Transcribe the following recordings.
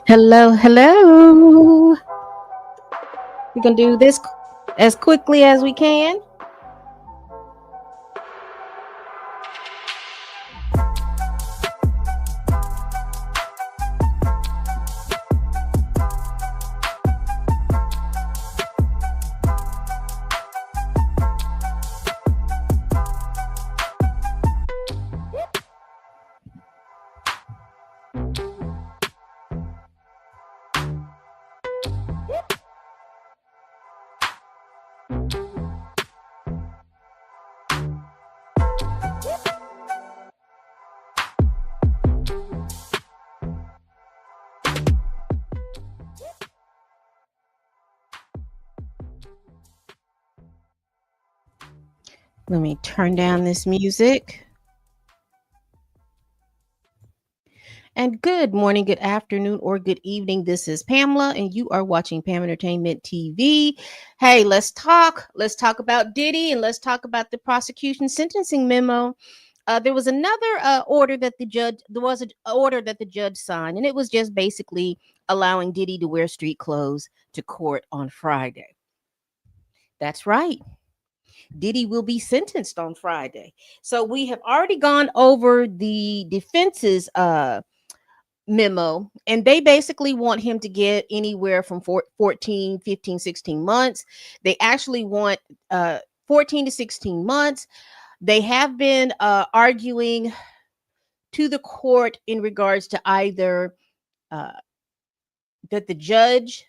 Hello, hello. We're going to do this as quickly as we can. Let me turn down this music. And good morning, good afternoon, or good evening. This is Pamela, and you are watching Pam Entertainment TV. Hey, let's talk. Let's talk about Diddy, and let's talk about the prosecution sentencing memo. There was another order that the judge. There was an order that the judge signed, and it was just basically allowing Diddy to wear street clothes to court on Friday. That's right. Diddy will be sentenced on Friday. So we have already gone over the defense's memo, and they basically want him to get anywhere from 14, 15, 16 months. They actually want 14 to 16 months. They have been arguing to the court in regards to either uh, that the judge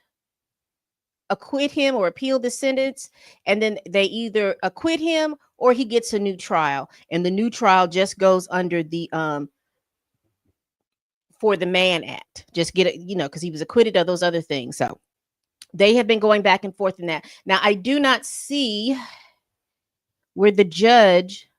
acquit him or appeal the sentence, and then they either acquit him or he gets a new trial, and the new trial just goes under the for the Mann Act, just get it, because he was acquitted of those other things. So they have been going back and forth in that. Now I do not see where the judge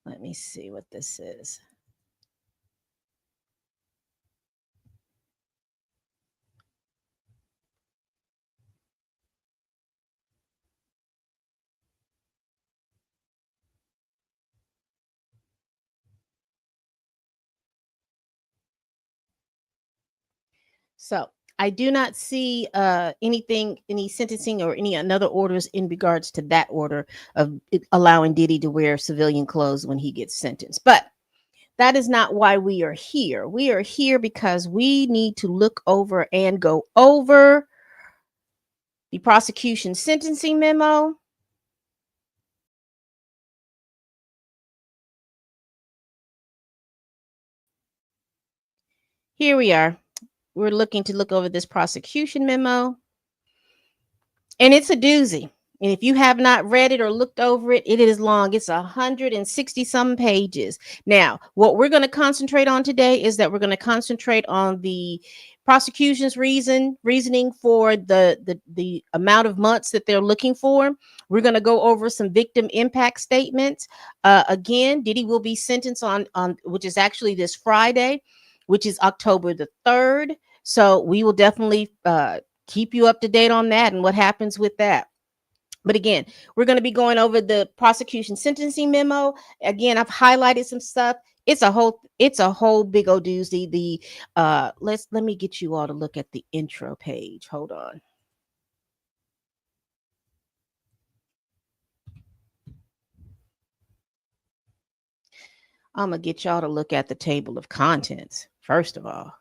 let me see what this is. So I do not see anything, any sentencing or any another orders in regards to that order of allowing Diddy to wear civilian clothes when he gets sentenced. But that is not why we are here. We are here because we need to look over and go over the prosecution sentencing memo. Here we are. We're looking to look over this prosecution memo, and it's a doozy. And if you have not read it or looked over it, it is long. It's 160 some pages. Now, what we're going to concentrate on today is that we're going to concentrate on the prosecution's reasoning for the amount of months that they're looking for. We're going to go over some victim impact statements. Again, Diddy will be sentenced on which is actually this Friday, which is October the 3rd. So we will definitely keep you up to date on that and what happens with that. But again, we're going to be going over the prosecution sentencing memo. Again, I've highlighted some stuff. It's a whole big old doozy. The let me get you all to look at the intro page. Hold on. I'm gonna get y'all to look at the table of contents first of all.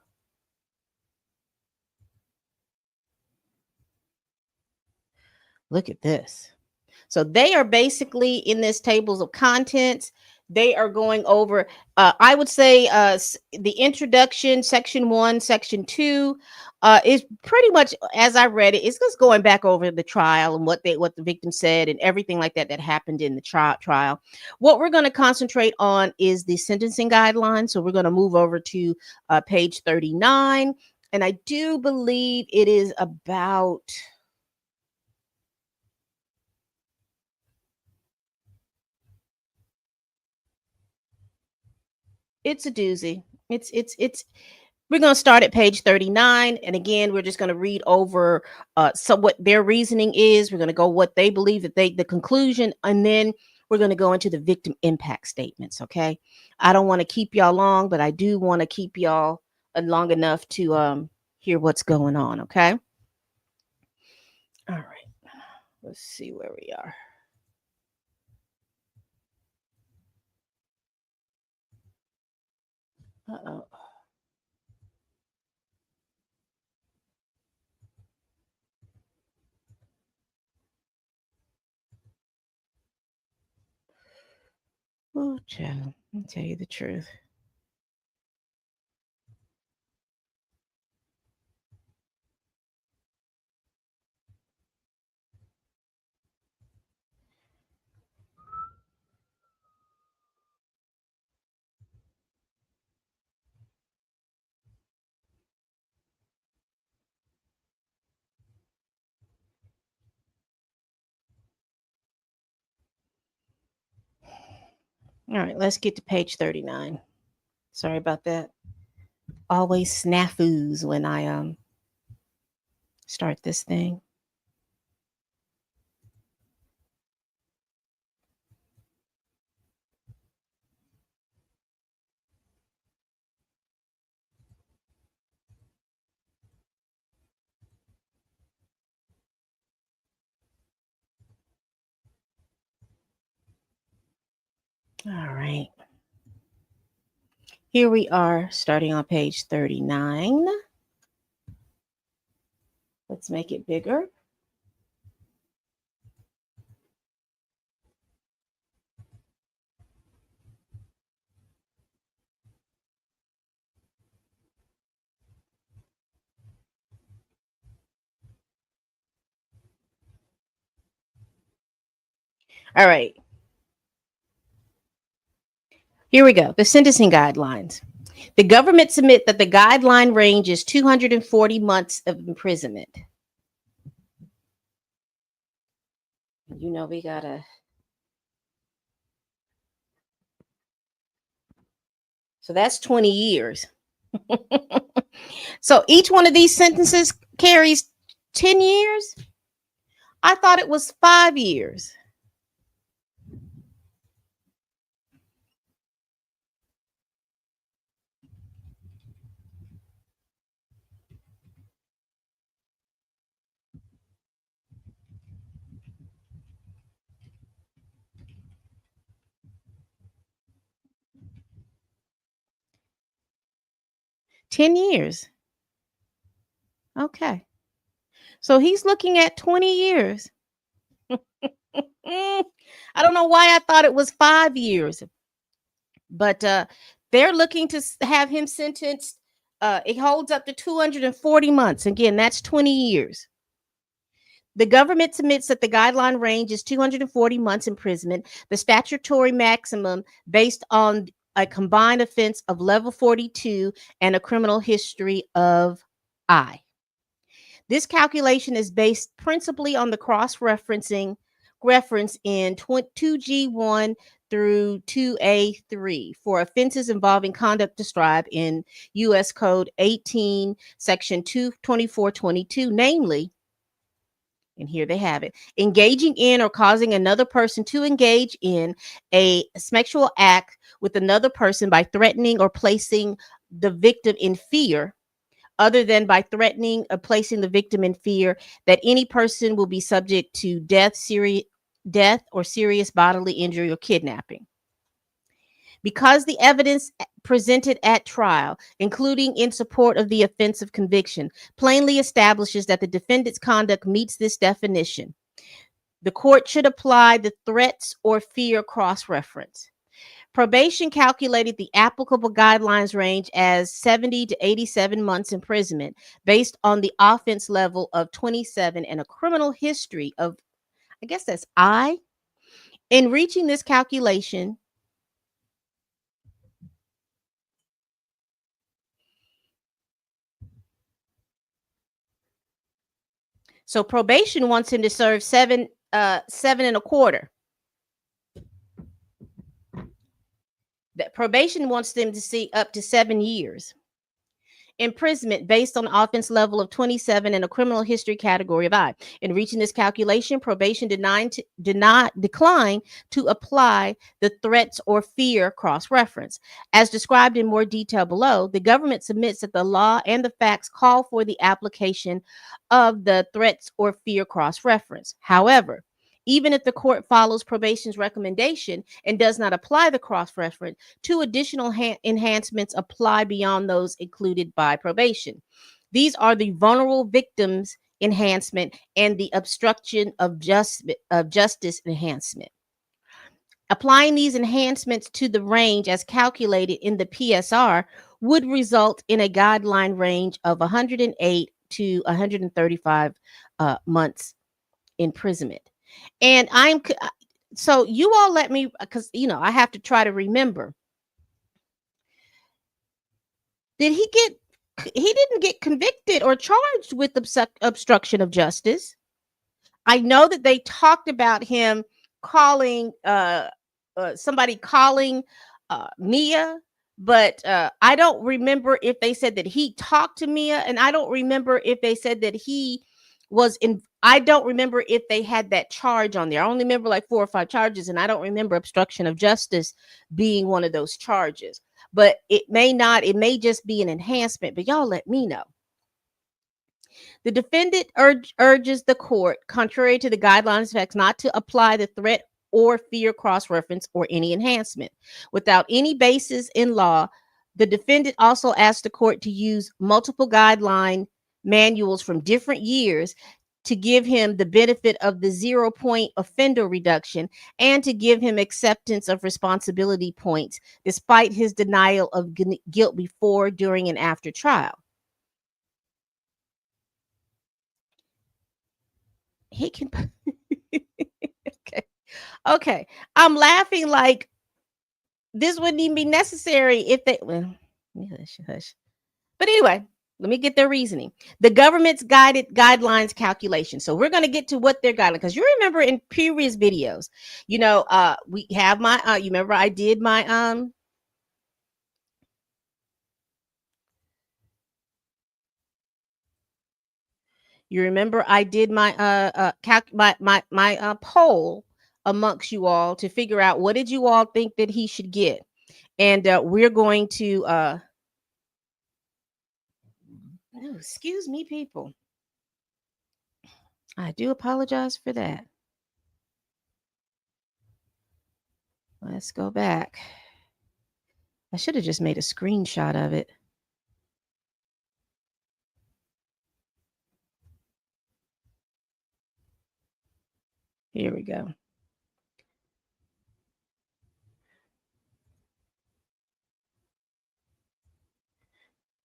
Look at this. So they are basically in this tables of contents. They are going over, I would say, the introduction, section 1, section 2, is pretty much as I read it. It's just going back over the trial and what the victim said and everything like that that happened in the trial. What we're going to concentrate on is the sentencing guidelines. So we're going to move over to page 39, and I do believe it is about. It's a doozy. It's We're going to start at page 39. And again, we're just going to read over what their reasoning is. We're going to go what they believe that the conclusion, and then we're going to go into the victim impact statements. Okay. I don't want to keep y'all long, but I do want to keep y'all long enough to hear what's going on. Okay. All right. Let's see where we are. Uh-oh. Oh, child. I'll tell you the truth. All right, let's get to page 39. Sorry about that. Always snafus when I start this thing. All right. Here we are starting on page 39. Let's make it bigger. All right. Here we go. The sentencing guidelines. The government submit that the guideline range is 240 months of imprisonment. You know, we gotta. So that's 20 years. So each one of these sentences carries 10 years. I thought it was 5 years. $10 years. Okay. So he's looking at 20 years. I don't know why I thought it was 5 years, but they're looking to have him sentenced. It holds up to 240 months. Again, that's 20 years. The government submits that the guideline range is 240 months imprisonment, the statutory maximum based on a combined offense of level 42 and a criminal history of I. This calculation is based principally on the cross-referencing reference in 2G1 through 2A3 for offenses involving conduct described in U.S. Code 18, Section 22422, namely, and here they have it, engaging in or causing another person to engage in a sexual act with another person by threatening or placing the victim in fear, other than by threatening or placing the victim in fear that any person will be subject to death or serious bodily injury or kidnapping. Because the evidence presented at trial, including in support of the offense of conviction, plainly establishes that the defendant's conduct meets this definition, the court should apply the threats or fear cross-reference. Probation calculated the applicable guidelines range as 70 to 87 months imprisonment based on the offense level of 27 and a criminal history of, I guess that's I. In reaching this calculation, so probation wants him to serve seven and a quarter. That probation wants them to see up to 7 years. imprisonment based on the offense level of 27 and a criminal history category of I. In reaching this calculation, probation did not decline to apply the threats or fear cross reference. As described in more detail below, the government submits that the law and the facts call for the application of the threats or fear cross reference. However, even if the court follows probation's recommendation and does not apply the cross reference, two additional enhancements apply beyond those included by probation. These are the vulnerable victims enhancement and the obstruction of justice enhancement. Applying these enhancements to the range as calculated in the PSR would result in a guideline range of 108 to 135 months imprisonment. And so you all let me, because I have to try to remember. He didn't get convicted or charged with obstruction of justice. I know that they talked about him calling somebody calling Mia, but I don't remember if they said that he talked to Mia, and I don't remember if they said that he was in. I don't remember if they had that charge on there. I only remember like 4 or 5 charges, and I don't remember obstruction of justice being one of those charges. But it may not. It may just be an enhancement. But y'all let me know. The defendant urges the court, contrary to the guidelines facts, not to apply the threat or fear cross-reference or any enhancement. Without any basis in law, the defendant also asks the court to use multiple guideline manuals from different years to give him the benefit of the 0-point offender reduction and to give him acceptance of responsibility points, despite his denial of guilt before, during, and after trial. He can. Okay. I'm laughing like this wouldn't even be necessary if they. Well, hush. But anyway, let me get their reasoning. The government's guidelines calculation. So we're going to get to what their guidelines, because you remember in previous videos, we have my. You remember I did my You remember I did my poll amongst you all to figure out what did you all think that he should get, and we're going to. Oh, excuse me, people. I do apologize for that. Let's go back. I should have just made a screenshot of it. Here we go.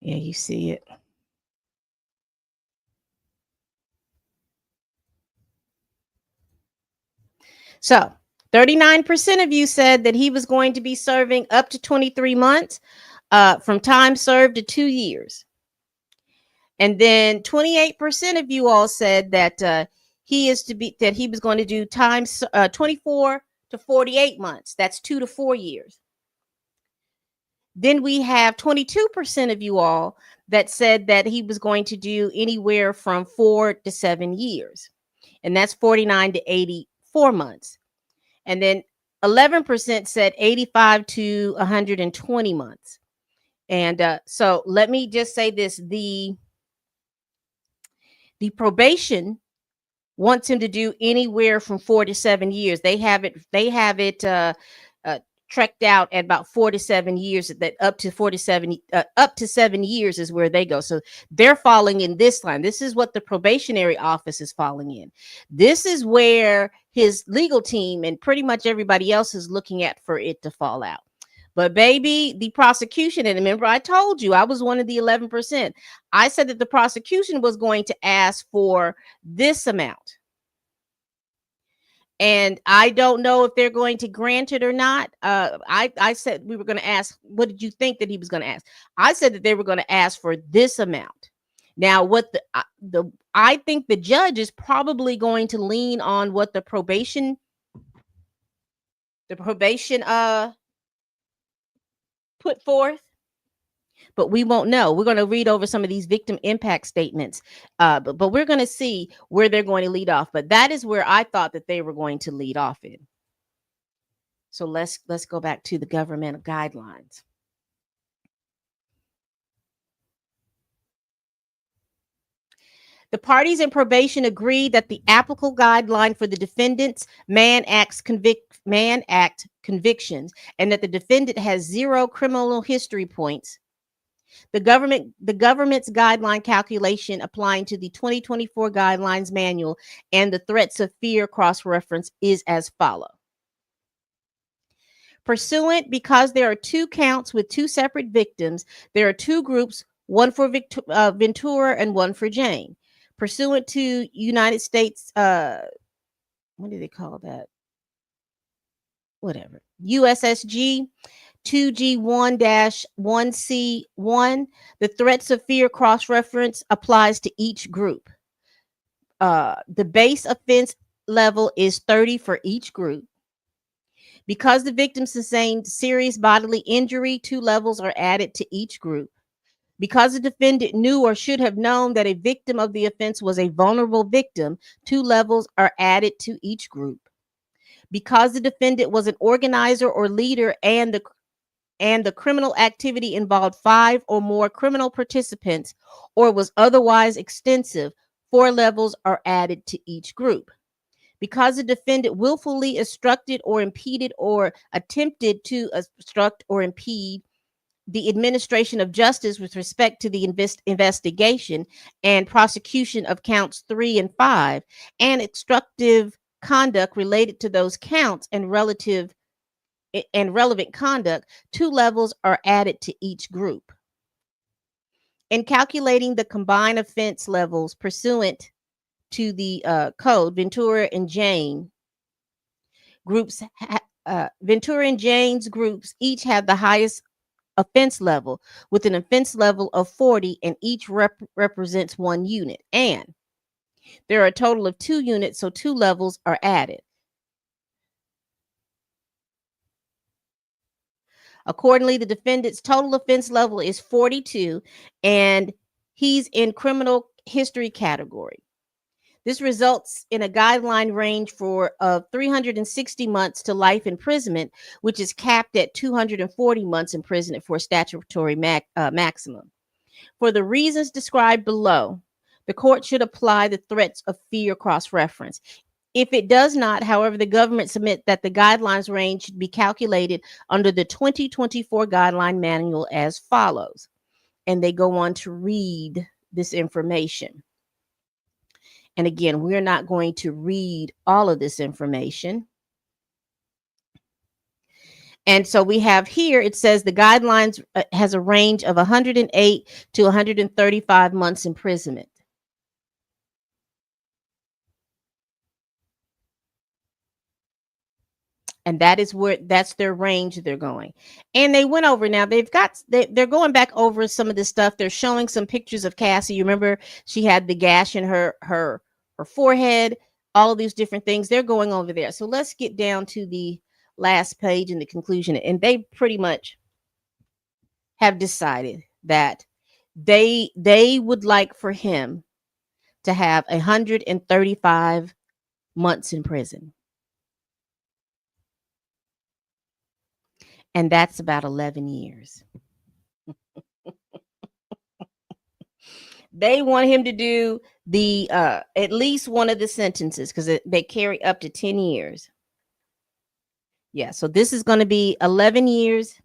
Yeah, you see it. So 39% of you said that he was going to be serving up to 23 months from time served to 2 years. And then 28% of you all said that he was going to do time 24 to 48 months. That's 2 to 4 years. Then we have 22% of you all that said that he was going to do anywhere from 4 to 7 years. And that's 49 to 84 months. And then 11% said 85 to 120 months. And so let me just say this. The probation wants him to do anywhere from 4 to 7 years. They have it trekked out at about 4 to 7 years. That up to 7 years is where they go. So they're falling in this line. This is what the probationary office is falling in. This is where his legal team and pretty much everybody else is looking at for it to fall out. But baby, the prosecution, and remember I told you I was one of the 11%. I said that the prosecution was going to ask for this amount. And I don't know if they're going to grant it or not. I said we were going to ask, what did you think that he was going to ask? I said that they were going to ask for this amount. Now, what I think the judge is probably going to lean on what the probation put forth. but we won't know. We're going to read over some of these victim impact statements, but we're going to see where they're going to lead off. But that is where I thought that they were going to lead off in. So let's go back to the government guidelines. The parties in probation agreed that the applicable guideline for the defendant's Mann Act convictions, and that the defendant has 0 criminal history points. The government's guideline calculation applying to the 2024 guidelines manual and the threats of fear cross reference is as follows. Pursuant, because there are 2 counts with 2 separate victims, there are 2 groups, one for Ventura and one for Jane. Pursuant to United States, what do they call that? Whatever. USSG 2G1-1C1, the threats of fear cross reference applies to each group. The base offense level is 30 for each group. Because the victim sustained serious bodily injury, 2 levels are added to each group. Because the defendant knew or should have known that a victim of the offense was a vulnerable victim, 2 levels are added to each group. Because the defendant was an organizer or leader and the criminal activity involved 5 or more criminal participants or was otherwise extensive, 4 levels are added to each group. Because the defendant willfully obstructed or impeded or attempted to obstruct or impede the administration of justice with respect to the investigation and prosecution of counts 3 and 5, and obstructive conduct related to those counts and relevant conduct, 2 levels are added to each group. In calculating the combined offense levels pursuant to the code, Ventura and Jane's groups each have the highest offense level with an offense level of 40, and each represents 1 unit. And there are a total of 2 units, so 2 levels are added. Accordingly, the defendant's total offense level is 42, and he's in criminal history category. This results in a guideline range of 360 months to life imprisonment, which is capped at 240 months imprisonment for a statutory maximum. For the reasons described below, the court should apply the threats of fear cross-reference. If it does not, however, the government submit that the guidelines range should be calculated under the 2024 guideline manual as follows. And they go on to read this information. And again, we're not going to read all of this information. And so we have here, it says the guidelines has a range of 108 to 135 months imprisonment. And that's their range they're going. And they went over, now they're going back over some of this stuff. They're showing some pictures of Cassie. You remember she had the gash in her forehead, all of these different things. They're going over there. So let's get down to the last page in the conclusion. And they pretty much have decided that they would like for him to have 135 months in prison. And that's about 11 years. They want him to do the at least one of the sentences because they carry up to 10 years. Yeah, so this is going to be 11 years,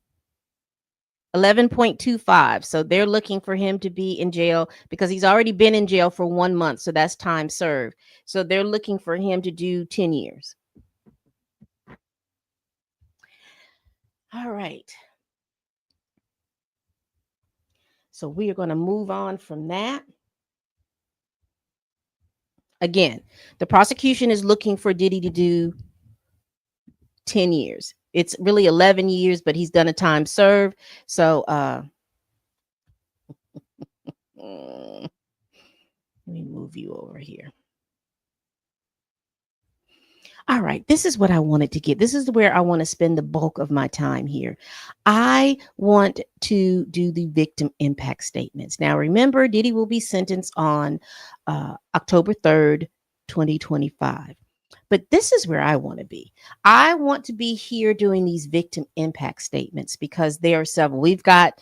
11.25. So they're looking for him to be in jail because he's already been in jail for 1 month. So that's time served. So they're looking for him to do 10 years. All right. So we are going to move on from that. Again, the prosecution is looking for Diddy to do 10 years. It's really 11 years, but he's done a time served. So let me move you over here. All right, this is what I wanted to get. This is where I want to spend the bulk of my time here. I want to do the victim impact statements. Now, remember, Diddy will be sentenced on October 3rd, 2025. But this is where I want to be. I want to be here doing these victim impact statements because there are several. We've got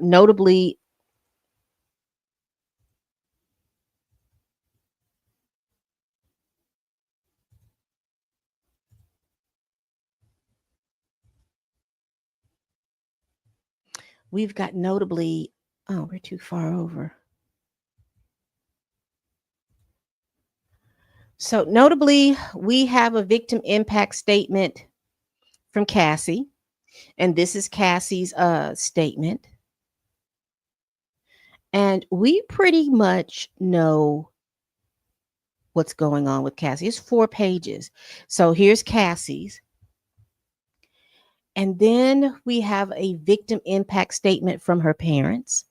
notably, we've got notably, oh, we're too far over. So, notably, we have a victim impact statement from Cassie, and this is Cassie's statement. And we pretty much know what's going on with Cassie. It's 4 pages. So, here's Cassie's. And then we have a victim impact statement from her parents.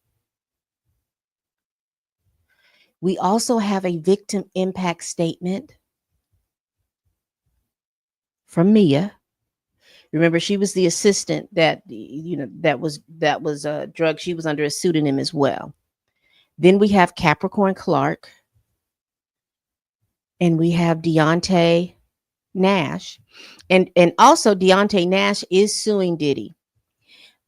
We also have a victim impact statement from Mia. Remember, she was the assistant that that was a drug. She was under a pseudonym as well. Then we have Capricorn Clark, and we have Deontay Nash, and also Deontay Nash is suing Diddy.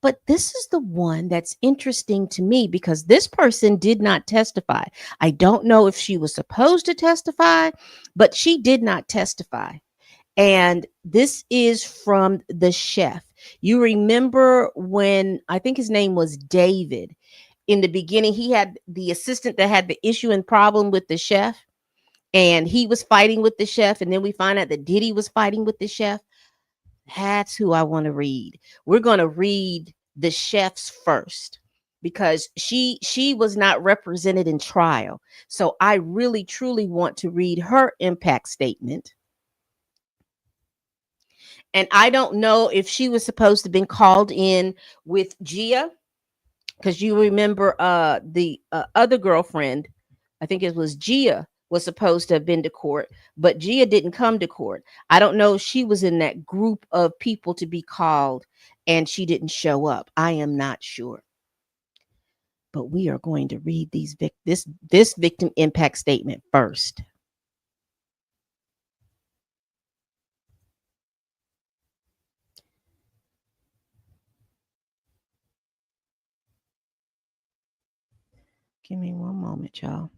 But this is the one that's interesting to me because this person did not testify. I don't know if she was supposed to testify, but she did not testify. And this is from the chef. You remember when I think his name was David. In the beginning, he had the assistant that had the issue and problem with the chef, and he was fighting with the chef. And then we find out that Diddy was fighting with the chef. That's who I want to read. We're going to read the chef's first because she was not represented in trial. So I really truly want to read her impact statement. And I don't know if she was supposed to have been called in with Gia, because you remember the other girlfriend, I think it was Gia, was supposed to have been to court, but Gia didn't come to court. I don't know if she was in that group of people to be called and she didn't show up. I am not sure. But we are going to read this victim impact statement first. Give me one moment, y'all.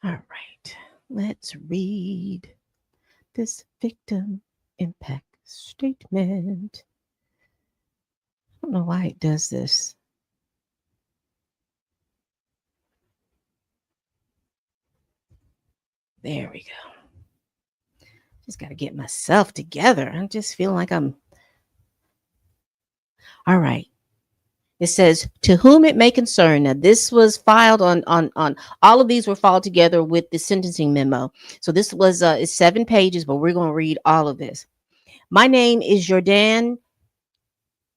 All right, let's read this victim impact statement. I don't know why it does this. There we go. Just got to get myself together. I'm just feeling like I'm. All right. It says, to whom it may concern. Now, this was filed on all of these were filed together with the sentencing memo. So this was it's 7 pages, but we're going to read all of this. My name is Jordan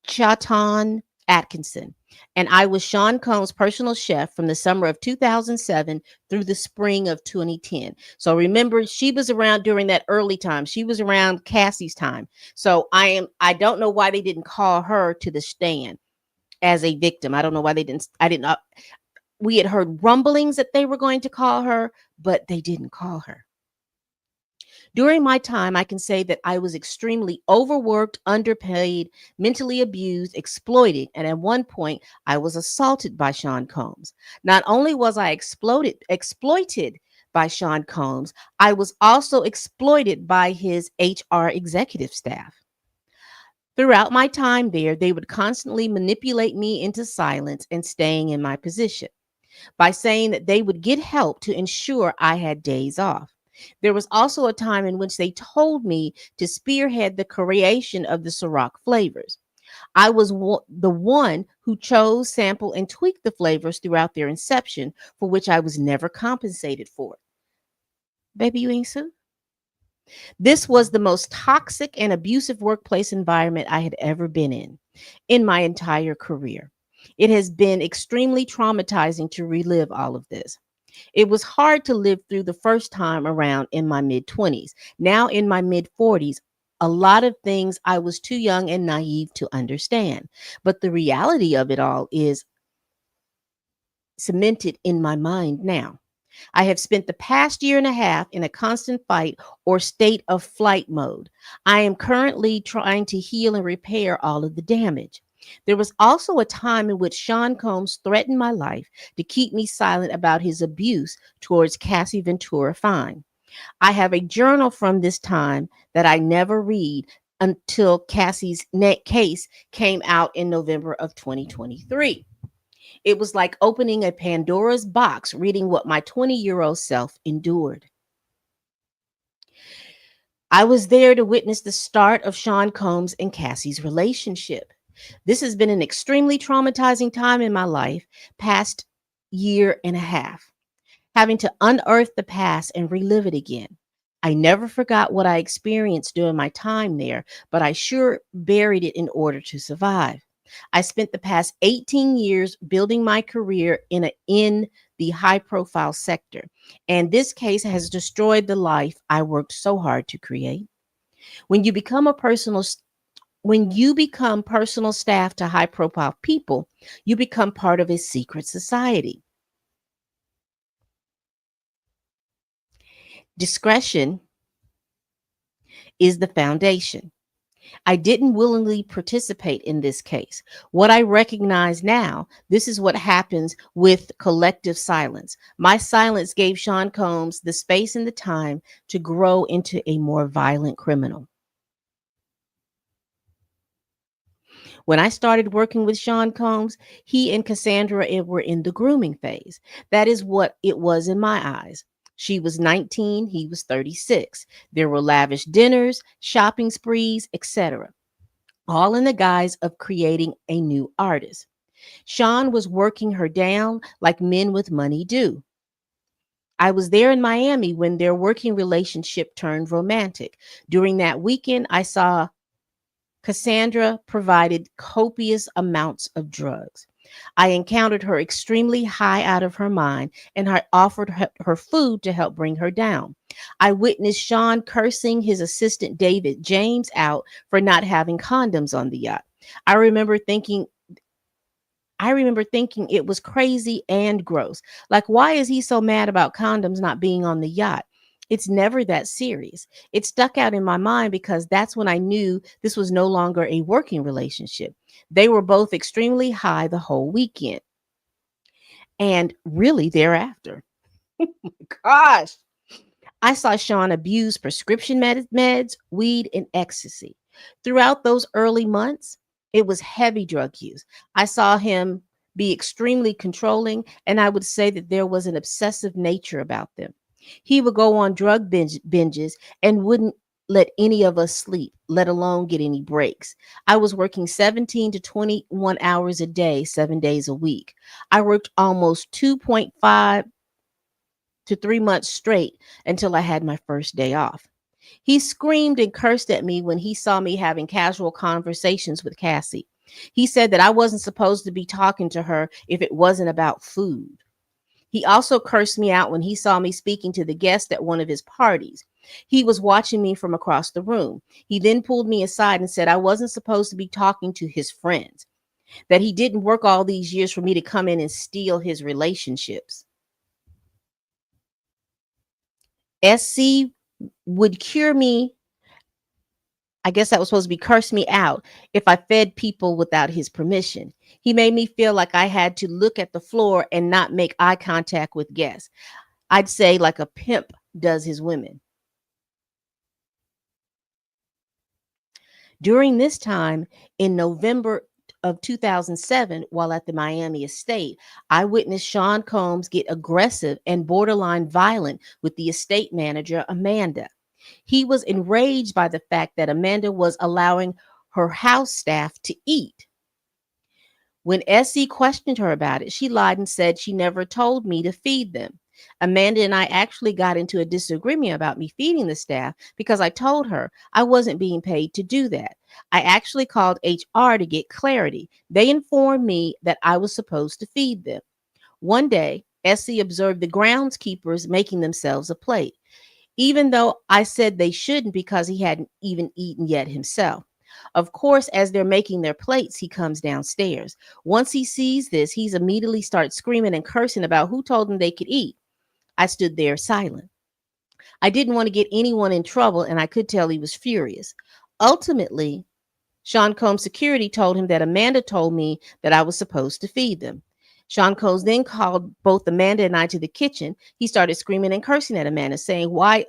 Chaton Atkinson, and I was Sean Combs' personal chef from the summer of 2007 through the spring of 2010. So remember, she was around during that early time. She was around Cassie's time. So I don't know why they didn't call her to the stand as a victim. I don't know why they didn't. I didn't. We had heard rumblings that they were going to call her, but they didn't call her. During my time, I can say that I was extremely overworked, underpaid, mentally abused, exploited, and at one point, I was assaulted by Sean Combs. Not only was I exploited by Sean Combs, I was also exploited by his HR executive staff. Throughout my time there, they would constantly manipulate me into silence and staying in my position by saying that they would get help to ensure I had days off. There was also a time in which they told me to spearhead the creation of the Ciroc flavors. I was the one who chose, sampled, and tweaked the flavors throughout their inception, for which I was never compensated for. Baby, you ain't Sue? This was the most toxic and abusive workplace environment I had ever been in. in my entire career. It has been extremely traumatizing to relive all of this. It was hard to live through the first time around in my mid 20s. Now in my mid 40s, a lot of things I was too young and naive to understand. But the reality of it all is cemented in my mind now. I have spent the past year and a half in a constant fight or state of flight mode. I am currently trying to heal and repair all of the damage. There was also a time in which Sean Combs threatened my life to keep me silent about his abuse towards Cassie Ventura Fine. I have a journal from this time that I never read until Cassie's case came out in November of 2023. It was like opening a Pandora's box, reading what my 20-year-old self endured. I was there to witness the start of Sean Combs and Cassie's relationship. This has been an extremely traumatizing time in my life, past year and a half, having to unearth the past and relive it again. I never forgot what I experienced during my time there, but I sure buried it in order to survive. I spent the past 18 years building my career in the high profile sector, and this case has destroyed the life I worked so hard to create. When you become a personal when you become personal staff to high profile people, you become part of a secret society. Discretion is the foundation. I didn't willingly participate in this case. What I recognize now, this is what happens with collective silence. My silence gave Sean Combs the space and the time to grow into a more violent criminal. When I started working with Sean Combs, he and Cassandra were in the grooming phase. That is what it was in my eyes. She was 19, he was 36. There were lavish dinners, shopping sprees, etc., all in the guise of creating a new artist. Sean was working her down like men with money do. I was there in Miami when their working relationship turned romantic. During that weekend, I saw Cassandra provided copious amounts of drugs. I encountered her extremely high out of her mind, and I offered her food to help bring her down. I witnessed Sean cursing his assistant David James out for not having condoms on the yacht. I remember thinking I remember thinking it was crazy and gross. Like, why is he so mad about condoms not being on the yacht? It's never that serious. It stuck out in my mind because that's when I knew this was no longer a working relationship. They were both extremely high the whole weekend and really thereafter. Gosh. I saw Sean abuse prescription meds, weed, and ecstasy. Throughout those early months, it was heavy drug use. I saw him be extremely controlling, and I would say that there was an obsessive nature about them. He would go on drug binges and wouldn't let any of us sleep, let alone get any breaks. I was working 17 to 21 hours a day, 7 days a week. I worked almost 2.5 to 3 months straight until I had my first day off. He screamed and cursed at me when he saw me having casual conversations with Cassie. He said that I wasn't supposed to be talking to her if it wasn't about food. He also cursed me out when he saw me speaking to the guest at one of his parties. He was watching me from across the room. He then pulled me aside and said I wasn't supposed to be talking to his friends, that he didn't work all these years for me to come in and steal his relationships. SC would cure me. I guess that was supposed to be curse me out if I fed people without his permission. He made me feel like I had to look at the floor and not make eye contact with guests. I'd say like a pimp does his women. During this time in November of 2007, while at the Miami estate, I witnessed Sean Combs get aggressive and borderline violent with the estate manager, Amanda. He was enraged by the fact that Amanda was allowing her house staff to eat. When SC questioned her about it, she lied and said she never told me to feed them. Amanda and I actually got into a disagreement about me feeding the staff because I told her I wasn't being paid to do that. I actually called HR to get clarity. They informed me that I was supposed to feed them. One day, Essie observed the groundskeepers making themselves a plate, even though I said they shouldn't because he hadn't even eaten yet himself. Of course, as they're making their plates, he comes downstairs. Once he sees this, he's immediately starts screaming and cursing about who told him they could eat. I stood there silent. I didn't want to get anyone in trouble, and I could tell he was furious. Ultimately, Sean Combs' security told him that Amanda told me that I was supposed to feed them. Sean Combs then called both Amanda and I to the kitchen. He started screaming and cursing at Amanda, saying, why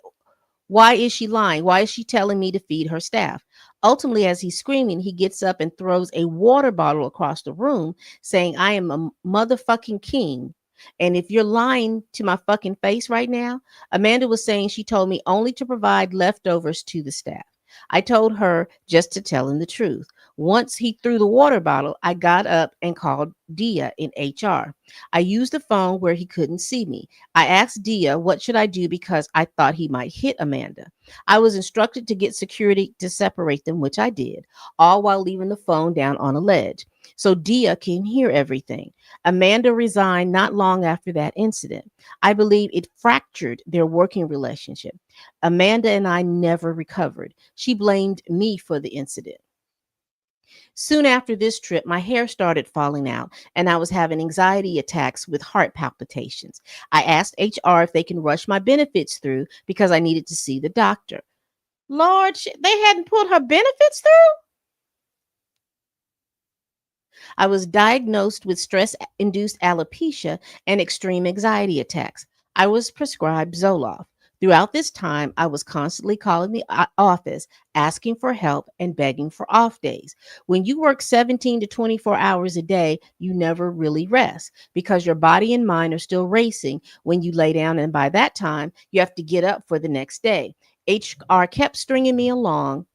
is she lying? Why is she telling me to feed her staff? Ultimately, as he's screaming, he gets up and throws a water bottle across the room, saying, I am a motherfucking king. And if you're lying to my fucking face right now, Amanda was saying she told me only to provide leftovers to the staff. I told her just to tell him the truth. Once he threw the water bottle, I got up and called Dia in HR. I used the phone where he couldn't see me. I asked Dia what should I do because I thought he might hit Amanda. I was instructed to get security to separate them, which I did, all while leaving the phone down on a ledge so Dia can hear everything. Amanda resigned not long after that incident. I believe it fractured their working relationship. Amanda and I never recovered. She blamed me for the incident. Soon after this trip, my hair started falling out and I was having anxiety attacks with heart palpitations. I asked HR if they can rush my benefits through because I needed to see the doctor. Lord, they hadn't put her benefits through? I was diagnosed with stress induced alopecia and extreme anxiety attacks. I was prescribed Zoloft. Throughout this time, I was constantly calling the office, asking for help, and begging for off days. When you work 17 to 24 hours a day, you never really rest because your body and mind are still racing when you lay down. And by that time, you have to get up for the next day. HR kept stringing me along,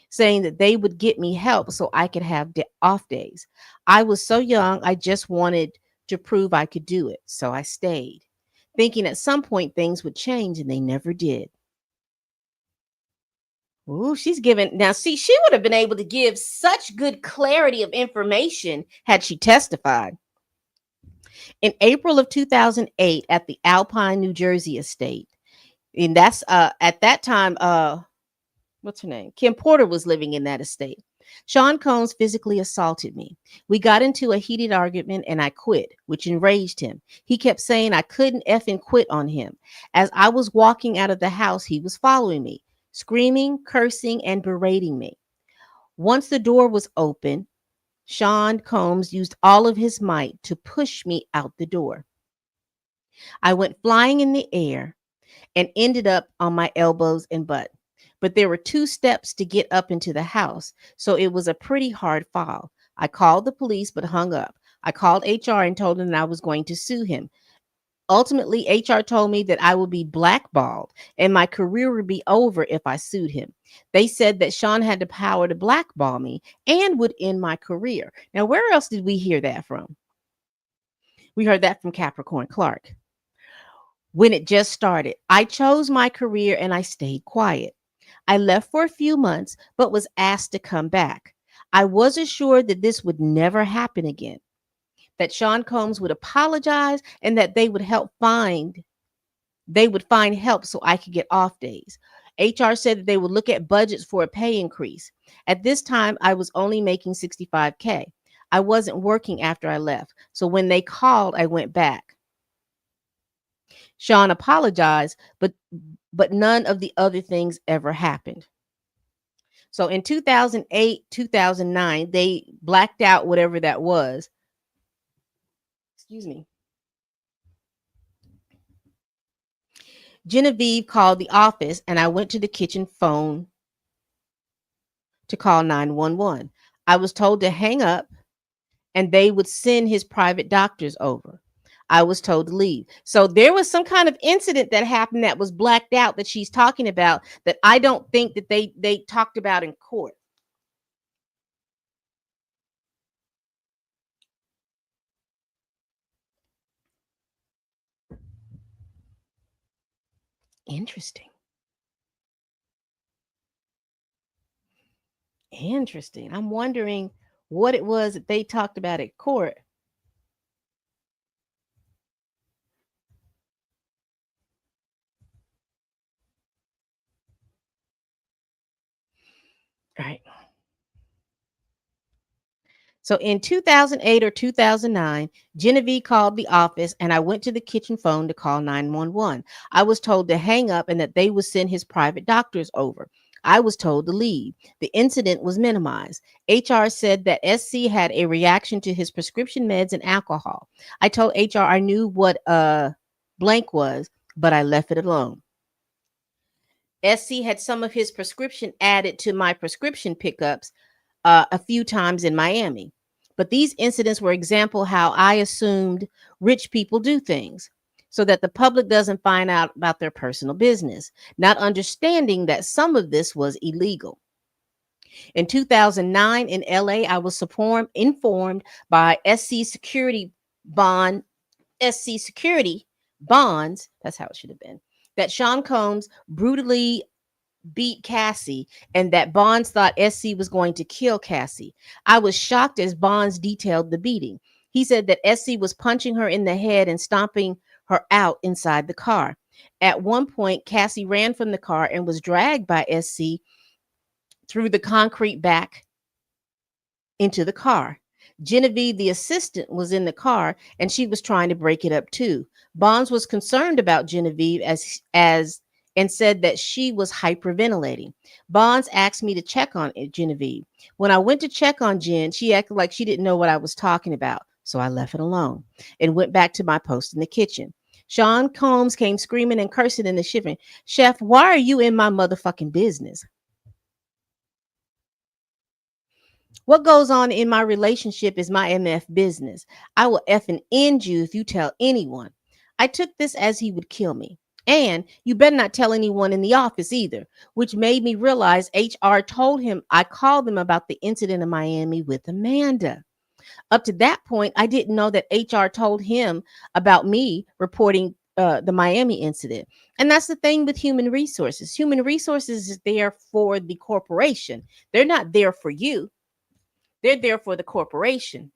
saying that they would get me help so I could have off days. I was so young, I just wanted to prove I could do it. So I stayed, thinking at some point things would change, and they never did. Ooh, she's given. Now, see, she would have been able to give such good clarity of information had she testified. In April of 2008 at the Alpine, New Jersey estate, and that's at that time, what's her name? Kim Porter was living in that estate. Sean Combs physically assaulted me. We got into a heated argument and I quit, which enraged him. He kept saying I couldn't effing quit on him. As I was walking out of the house, he was following me, screaming, cursing, and berating me. Once the door was open, Sean Combs used all of his might to push me out the door. I went flying in the air and ended up on my elbows and butt. But there were two steps to get up into the house, so it was a pretty hard fall. I called the police but hung up. I called HR and told them that I was going to sue him. Ultimately, HR told me that I would be blackballed and my career would be over if I sued him. They said that Sean had the power to blackball me and would end my career. Now, where else did we hear that from? We heard that from Capricorn Clark when it just started. I chose my career and I stayed quiet. I left for a few months, but was asked to come back. I was assured that this would never happen again, that Sean Combs would apologize and that they would find help so I could get off days. HR said that they would look at budgets for a pay increase. At this time, I was only making 65K. I wasn't working after I left. So when they called, I went back. Sean apologized, but none of the other things ever happened. So in 2008, 2009, they blacked out whatever that was. Excuse me. Genevieve called the office and I went to the kitchen phone to call 911. I was told to hang up and they would send his private doctors over. I was told to leave. So there was some kind of incident that happened that was blacked out that she's talking about that I don't think that they talked about in court. Interesting. Interesting. I'm wondering what it was that they talked about at court. Right. So in 2008 or 2009, Genevieve called the office and I went to the kitchen phone to call 911. I was told to hang up and that they would send his private doctors over. I was told to leave. The incident was minimized. HR said that SC had a reaction to his prescription meds and alcohol. I told HR I knew what blank was, but I left it alone. SC had some of his prescription added to my prescription pickups a few times in Miami. But these incidents were example how I assumed rich people do things so that the public doesn't find out about their personal business, not understanding that some of this was illegal. In 2009 in LA, I was informed by bond SC security bonds, that's how it should have been, that Sean Combs brutally beat Cassie and that Bonds thought SC was going to kill Cassie. I was shocked as Bonds detailed the beating. He said that SC was punching her in the head and stomping her out inside the car. At one point, Cassie ran from the car and was dragged by SC through the concrete back into the car. Genevieve, the assistant, was in the car and she was trying to break it up too. Bonds was concerned about Genevieve as and said that she was hyperventilating. Bonds asked me to check on Genevieve. When I went to check on Jen, she acted like she didn't know what I was talking about. So I left it alone and went back to my post in the kitchen. Sean Combs came screaming and cursing in the shipping. Chef, why are you in my motherfucking business? What goes on in my relationship is my MF business. I will effing end you if you tell anyone. I took this as he would kill me. And you better not tell anyone in the office either, which made me realize HR told him I called them about the incident in Miami with Amanda. Up to that point, I didn't know that HR told him about me reporting the Miami incident. And that's the thing with human resources. Human resources is there for the corporation, they're not there for you. They're there for the corporation.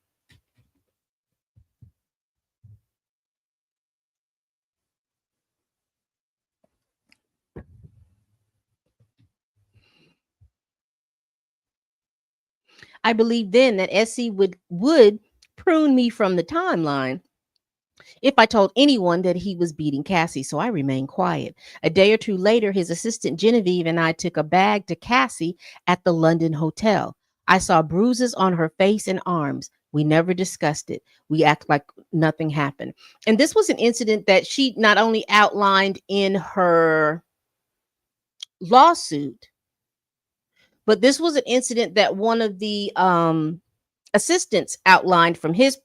I believe then that SC would prune me from the timeline if I told anyone that he was beating Cassie, so I remained quiet. A day or two later, his assistant Genevieve and I took a bag to Cassie at the London hotel. I saw bruises on her face and arms. We never discussed it. We act like nothing happened. And this was an incident that she not only outlined in her lawsuit, but this was an incident that one of the assistants outlined from his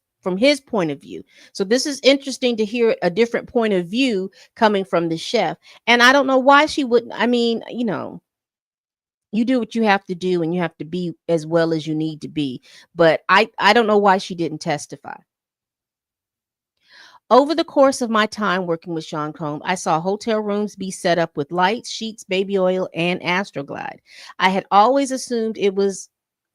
point of view. So this is interesting to hear a different point of view coming from the chef. And I don't know why she wouldn't. I mean, you do what you have to do and you have to be as well as you need to be. But I don't know why she didn't testify. Over the course of my time working with Sean Combe, I saw hotel rooms be set up with lights, sheets, baby oil, and Astroglide. I had always assumed it was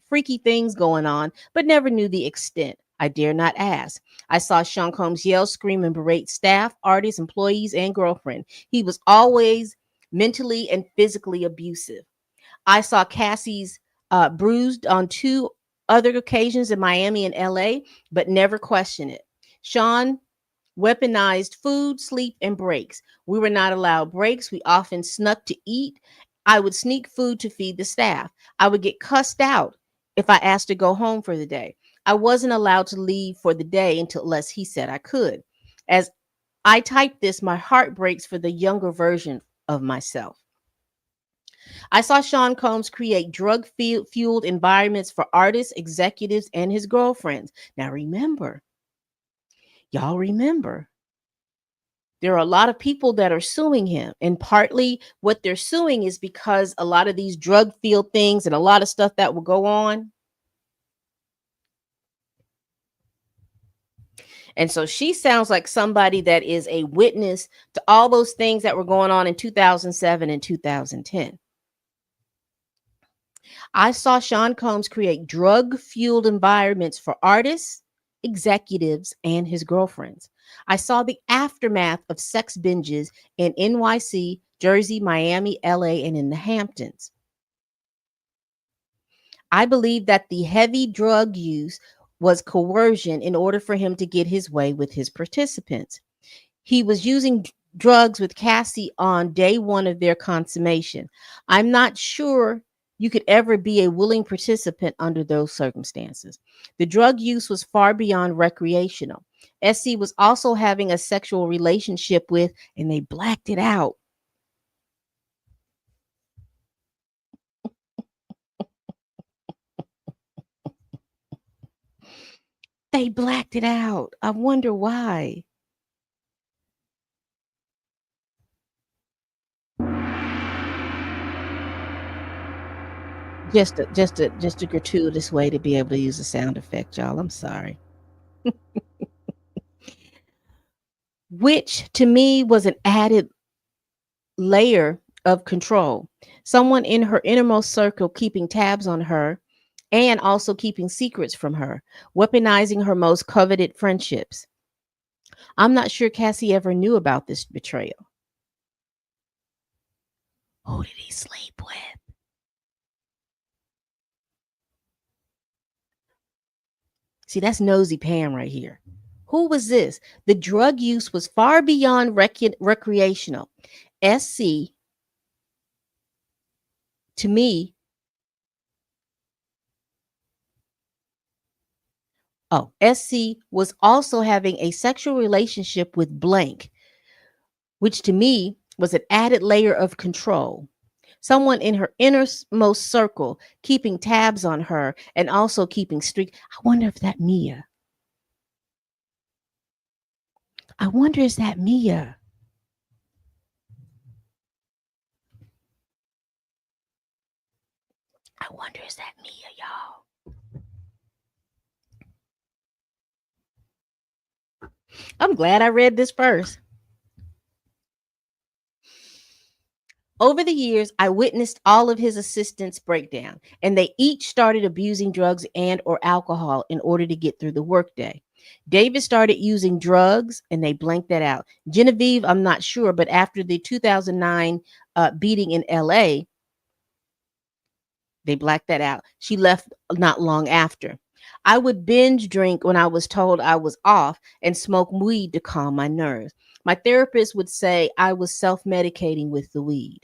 freaky things going on, but never knew the extent. I dare not ask. I saw Sean Combs yell, scream, and berate staff, artists, employees, and girlfriend. He was always mentally and physically abusive. I saw Cassie's bruised on two other occasions in Miami and LA, but never questioned it. Sean weaponized food, sleep, and breaks. We were not allowed breaks. We often snuck to eat. I would sneak food to feed the staff. I would get cussed out if I asked to go home for the day. I wasn't allowed to leave for the day unless he said I could. As I type this, my heart breaks for the younger version of myself. I saw Sean Combs create drug fueled environments for artists, executives, and his girlfriends. Now, y'all remember, there are a lot of people that are suing him. And partly what they're suing is because a lot of these drug field things and a lot of stuff that will go on. And so she sounds like somebody that is a witness to all those things that were going on in 2007 and 2010. I saw Sean Combs create drug fueled environments for artists, executives, and his girlfriends. I saw the aftermath of sex binges in NYC, Jersey, Miami, LA, and in the Hamptons. I believe that the heavy drug use was coercion in order for him to get his way with his participants. He was using drugs with Cassie on day one of their consummation. I'm not sure you could ever be a willing participant under those circumstances. The drug use was far beyond recreational. SC was also having a sexual relationship with, and they blacked it out. They blacked it out. I wonder why. Just a gratuitous way to be able to use a sound effect, y'all. I'm sorry. Which to me was an added layer of control. Someone in her innermost circle keeping tabs on her and also keeping secrets from her, weaponizing her most coveted friendships. I'm not sure Cassie ever knew about this betrayal. Who did he sleep with? See, that's nosy Pam right here. Who was this? The drug use was far beyond recreational. SC, to me, SC was also having a sexual relationship with blank, which to me was an added layer of control. Someone in her innermost circle keeping tabs on her and also keeping streak. I wonder if that Mia. I wonder is that Mia. I wonder is that Mia, y'all. I'm glad I read this first. Over the years, I witnessed all of his assistants break down, and they each started abusing drugs and or alcohol in order to get through the workday. David started using drugs, and they blanked that out. Genevieve, I'm not sure, but after the 2009 beating in LA, they blacked that out. She left not long after. I would binge drink when I was told I was off and smoke weed to calm my nerves. My therapist would say I was self medicating with the weed.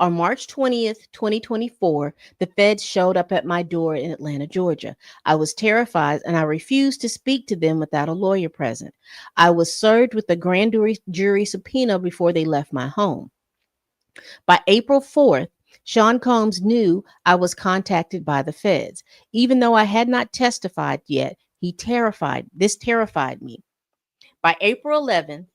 On March 20th, 2024, the feds showed up at my door in Atlanta, Georgia. I was terrified and I refused to speak to them without a lawyer present. I was served with a grand jury subpoena before they left my home. By April 4th, Sean Combs knew I was contacted by the feds. Even though I had not testified yet, this terrified me. By April 11th,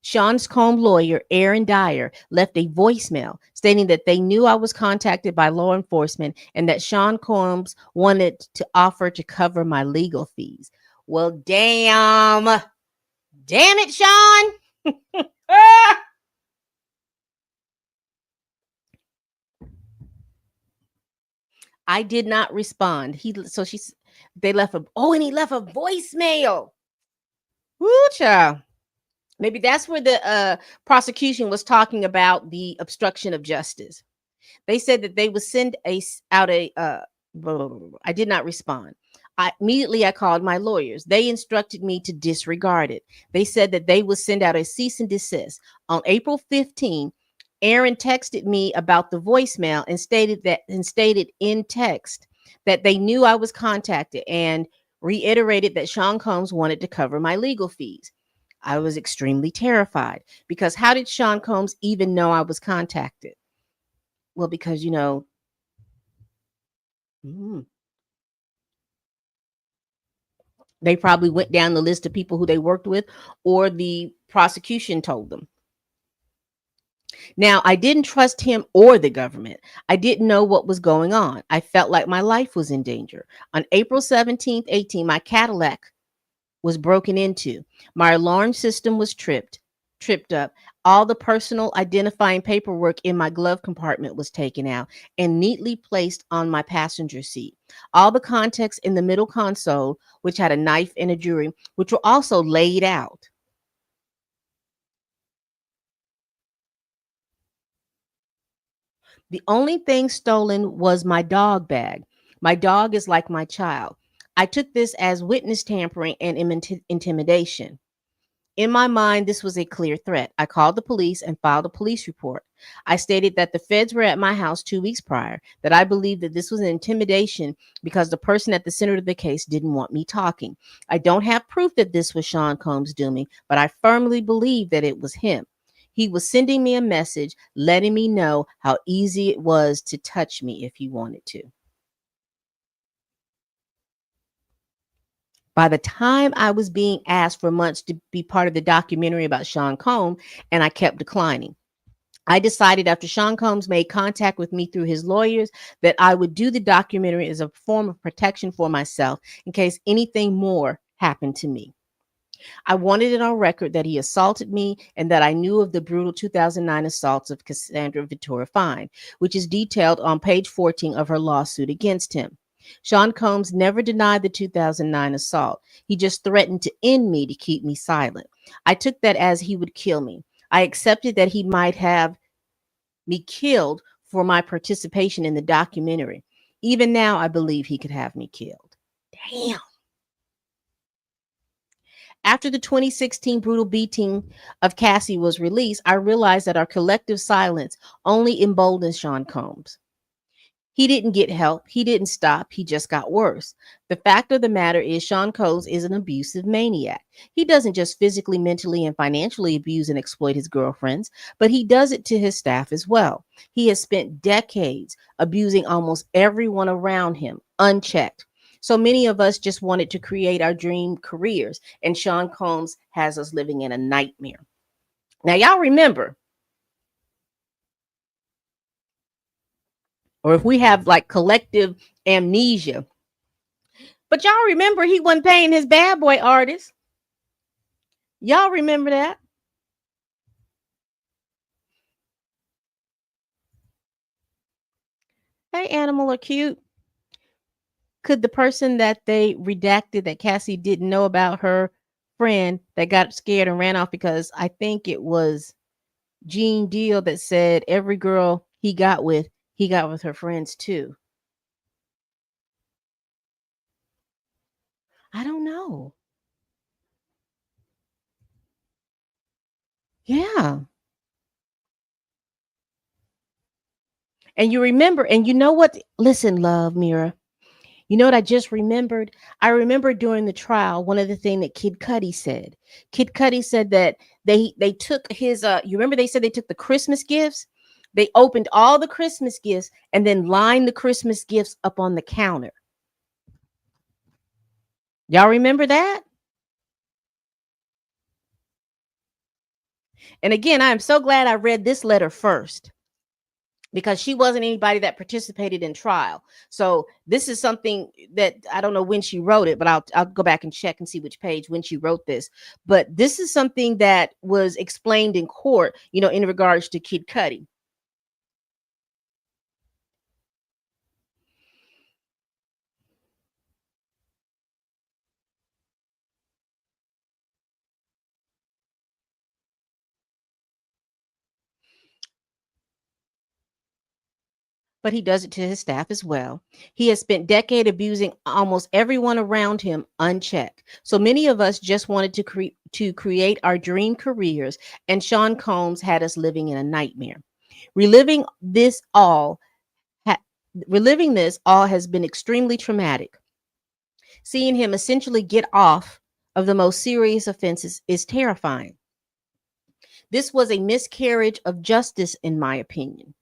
Sean's Combs lawyer, Aaron Dyer, left a voicemail stating that they knew I was contacted by law enforcement and that Sean Combs wanted to offer to cover my legal fees. Well, damn. Damn it, Sean. Ah! I did not respond. They left and he left a voicemail. Woo, child. Maybe that's where the prosecution was talking about the obstruction of justice. They said that they would send out a blah, blah, blah, blah. I did not respond. I called my lawyers. They instructed me to disregard it. They said that they would send out a cease and desist. On April 15th, Aaron texted me about the voicemail and stated in text that they knew I was contacted and reiterated that Sean Combs wanted to cover my legal fees. I was extremely terrified because how did Sean Combs even know I was contacted? Well, because mm, they probably went down the list of people who they worked with, or the prosecution told them. Now, I didn't trust him or the government. I didn't know what was going on. I felt like my life was in danger. On April 17th, 18, my Cadillac was broken into. My alarm system was tripped up. All the personal identifying paperwork in my glove compartment was taken out and neatly placed on my passenger seat. All the contacts in the middle console, which had a knife and a jewelry, which were also laid out. The only thing stolen was my dog bag. My dog is like my child. I took this as witness tampering and intimidation. In my mind, this was a clear threat. I called the police and filed a police report. I stated that the feds were at my house 2 weeks prior, that I believed that this was an intimidation because the person at the center of the case didn't want me talking. I don't have proof that this was Sean Combs doing, but I firmly believe that it was him. He was sending me a message, letting me know how easy it was to touch me if he wanted to. By the time I was being asked for months to be part of the documentary about Sean Combs, and I kept declining. I decided after Sean Combs made contact with me through his lawyers that I would do the documentary as a form of protection for myself in case anything more happened to me. I wanted it on record that he assaulted me and that I knew of the brutal 2009 assaults of Cassandra Victoria Fine, which is detailed on page 14 of her lawsuit against him. Sean Combs never denied the 2009 assault. He just threatened to end me to keep me silent. I took that as he would kill me. I accepted that he might have me killed for my participation in the documentary. Even now, I believe he could have me killed. Damn. After the 2016 brutal beating of Cassie was released, I realized that our collective silence only emboldened Sean Combs. He didn't get help. He didn't stop. He just got worse. The fact of the matter is, Sean Combs is an abusive maniac. He doesn't just physically, mentally, and financially abuse and exploit his girlfriends, but he does it to his staff as well. He has spent decades abusing almost everyone around him, unchecked. So many of us just wanted to create our dream careers, and Sean Combs has us living in a nightmare. Now, y'all remember, or if we have like collective amnesia, but y'all remember he wasn't paying his bad boy artist. Y'all remember that? Hey, animal are cute. Could the person that they redacted that Cassie didn't know about her friend that got scared and ran off, because I think it was Gene Deal that said every girl he got with her friends too. I don't know. Yeah. And you remember, and you know what? Listen, love, Mira. You know what I just remembered? I remember during the trial, one of the things that Kid Cudi said. Kid Cudi said that they took his you remember they said they took the Christmas gifts? They opened all the Christmas gifts and then lined the Christmas gifts up on the counter. Y'all remember that? And again, I am so glad I read this letter first, because she wasn't anybody that participated in trial. So this is something that I don't know when she wrote it, but I'll go back and check and see which page when she wrote this. But this is something that was explained in court, in regards to Kid Cudi. But he does it to his staff as well. He has spent decades abusing almost everyone around him unchecked. So many of us just wanted to create our dream careers, and Sean Combs had us living in a nightmare. Reliving this all ha- Reliving this all has been extremely traumatic. Seeing him essentially get off of the most serious offenses is terrifying. This was a miscarriage of justice, in my opinion.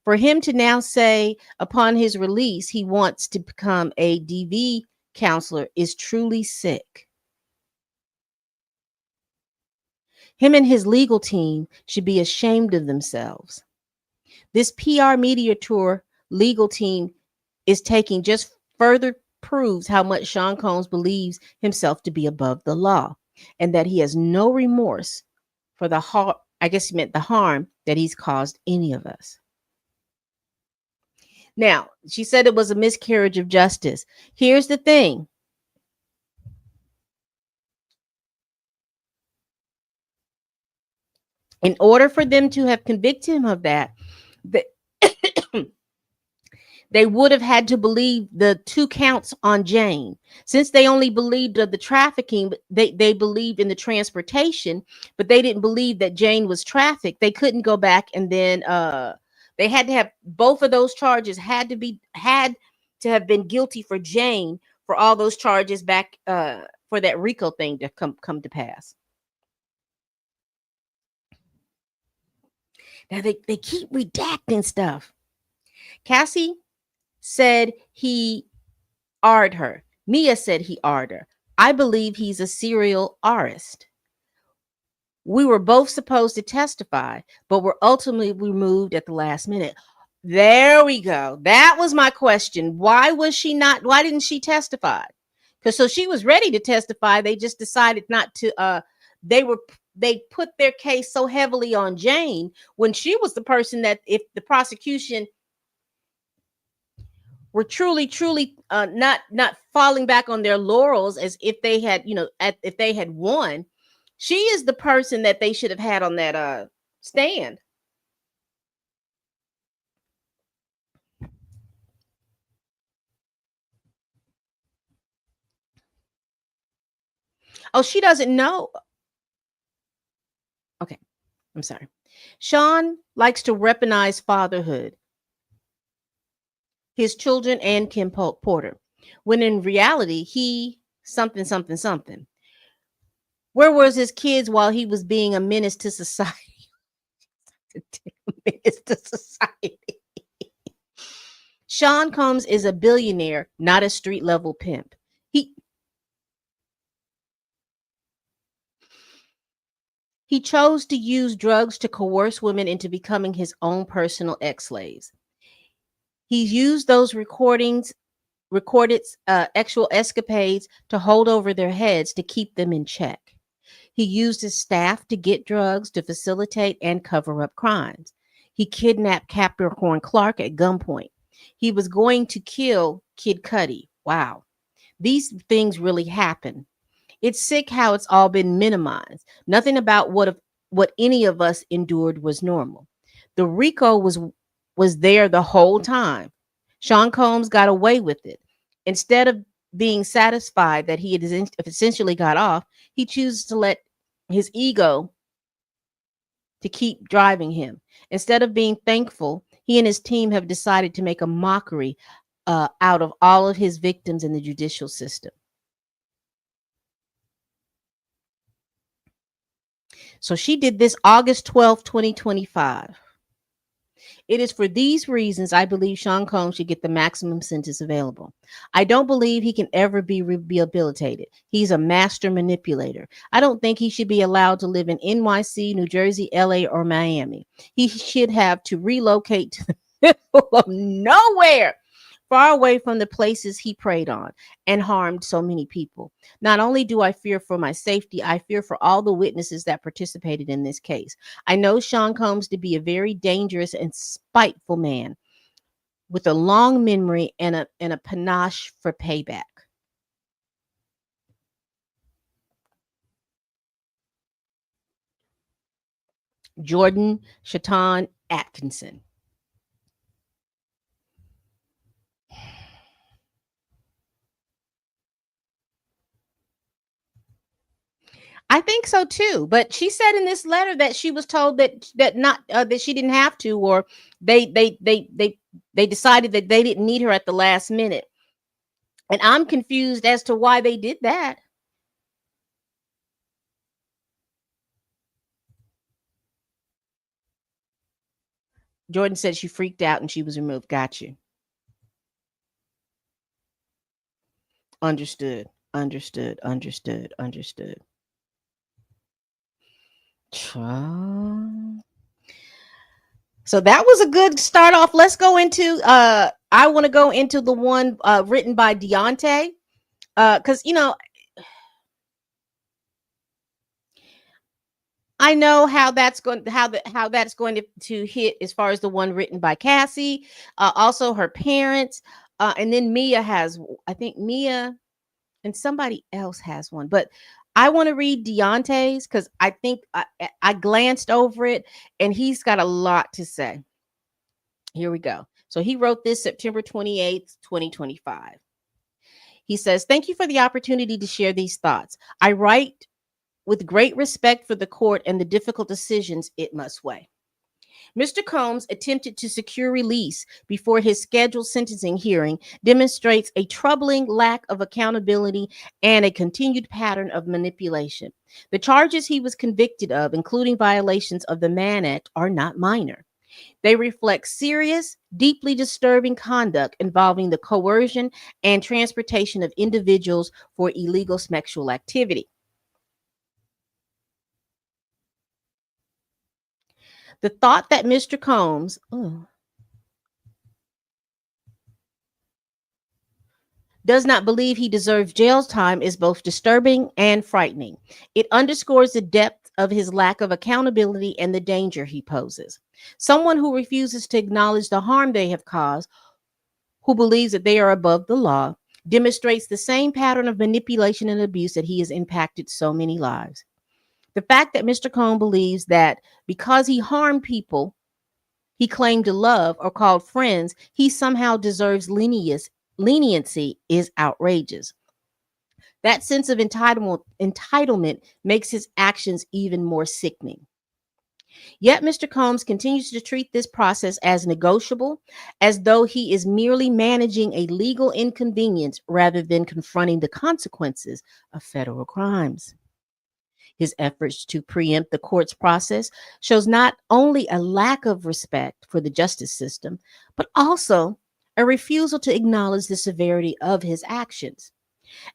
For him to now say upon his release he wants to become a DV counselor is truly sick. Him and his legal team should be ashamed of themselves. This PR media tour legal team is taking just further proves how much Sean Combs believes himself to be above the law and that he has no remorse for the harm, I guess he meant the harm that he's caused any of us. Now, she said it was a miscarriage of justice. Here's the thing. In order for them to have convicted him of that, the, they would have had to believe the two counts on Jane. Since they only believed of the trafficking, they believed in the transportation, but they didn't believe that Jane was trafficked. They couldn't go back and then they had to have both of those charges had to have been guilty for Jane for all those charges back for that RICO thing to come to pass. Now they keep redacting stuff. Cassie said he R'd her. Mia said he R'd her. I believe he's a serial artist. We were both supposed to testify, but were ultimately removed at the last minute. There we go. That was my question. Why didn't she testify? Because so she was ready to testify. They just decided not to they put their case so heavily on Jane when she was the person that if the prosecution were truly not falling back on their laurels as if they had if they had won, she is the person that they should have had on that stand. Oh, she doesn't know. Okay, I'm sorry. Sean likes to weaponize fatherhood, his children and Kim Porter, when in reality he something. Where was his kids while he was being a menace to society? Menace to society. Sean Combs is a billionaire, not a street level pimp. He he chose to use drugs to coerce women into becoming his own personal ex-slaves. He's used those recorded sexual escapades to hold over their heads to keep them in check. He used his staff to get drugs to facilitate and cover up crimes. He kidnapped Capricorn Clark at gunpoint. He was going to kill Kid Cudi. Wow. These things really happen. It's sick how it's all been minimized. Nothing about what any of us endured was normal. The RICO was there the whole time. Sean Combs got away with it. Instead of being satisfied that he had essentially got off, he chooses to let his ego to keep driving him. Instead of being thankful, he and his team have decided to make a mockery out of all of his victims in the judicial system. So she did this August 12th, 2025. It is for these reasons I believe Sean Combs should get the maximum sentence available. I don't believe he can ever be rehabilitated. He's a master manipulator. I don't think he should be allowed to live in NYC, New Jersey, LA, or Miami. He should have to relocate to the middle of nowhere, far away from the places he preyed on and harmed so many people. Not only do I fear for my safety, I fear for all the witnesses that participated in this case. I know Sean Combs to be a very dangerous and spiteful man with a long memory and a panache for payback. Jordan Shatan Atkinson. I think so too. But she said in this letter that she was told that not that she didn't have to, or they decided that they didn't need her at the last minute. And I'm confused as to why they did that. Jordan said she freaked out and she was removed. Got you. Understood. Understood. Understood. Understood. Child. So that was a good start off. Let's go into I want to go into the one written by Deontay. Cuz I know how that's going how that's going to hit as far as the one written by Cassie, also her parents, and then Mia has, I think Mia and somebody else has one, but I want to read Deontay's because I think I glanced over it and he's got a lot to say. Here we go. So he wrote this September 28th, 2025. He says, "Thank you for the opportunity to share these thoughts. I write with great respect for the court and the difficult decisions it must weigh. Mr. Combs' attempted to secure release before his scheduled sentencing hearing demonstrates a troubling lack of accountability and a continued pattern of manipulation. The charges he was convicted of, including violations of the Mann Act, are not minor. They reflect serious, deeply disturbing conduct involving the coercion and transportation of individuals for illegal sexual activity. The thought that Mr. Combs does not believe he deserves jail time is both disturbing and frightening. It underscores the depth of his lack of accountability and the danger he poses. Someone who refuses to acknowledge the harm they have caused, who believes that they are above the law, demonstrates the same pattern of manipulation and abuse that he has impacted so many lives. The fact that Mr. Combs believes that because he harmed people he claimed to love or called friends, he somehow deserves leniency is outrageous. That sense of entitlement makes his actions even more sickening. Yet Mr. Combs continues to treat this process as negotiable, as though he is merely managing a legal inconvenience rather than confronting the consequences of federal crimes. His efforts to preempt the court's process shows not only a lack of respect for the justice system, but also a refusal to acknowledge the severity of his actions.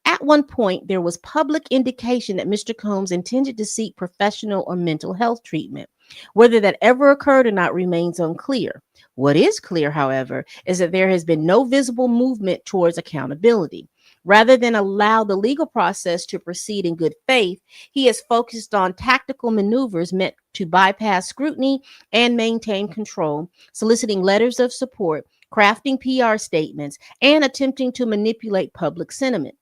At one point, there was public indication that Mr. Combs intended to seek professional or mental health treatment. Whether that ever occurred or not remains unclear. What is clear, however, is that there has been no visible movement towards accountability. Rather than allow the legal process to proceed in good faith, he has focused on tactical maneuvers meant to bypass scrutiny and maintain control, soliciting letters of support, crafting PR statements, and attempting to manipulate public sentiment.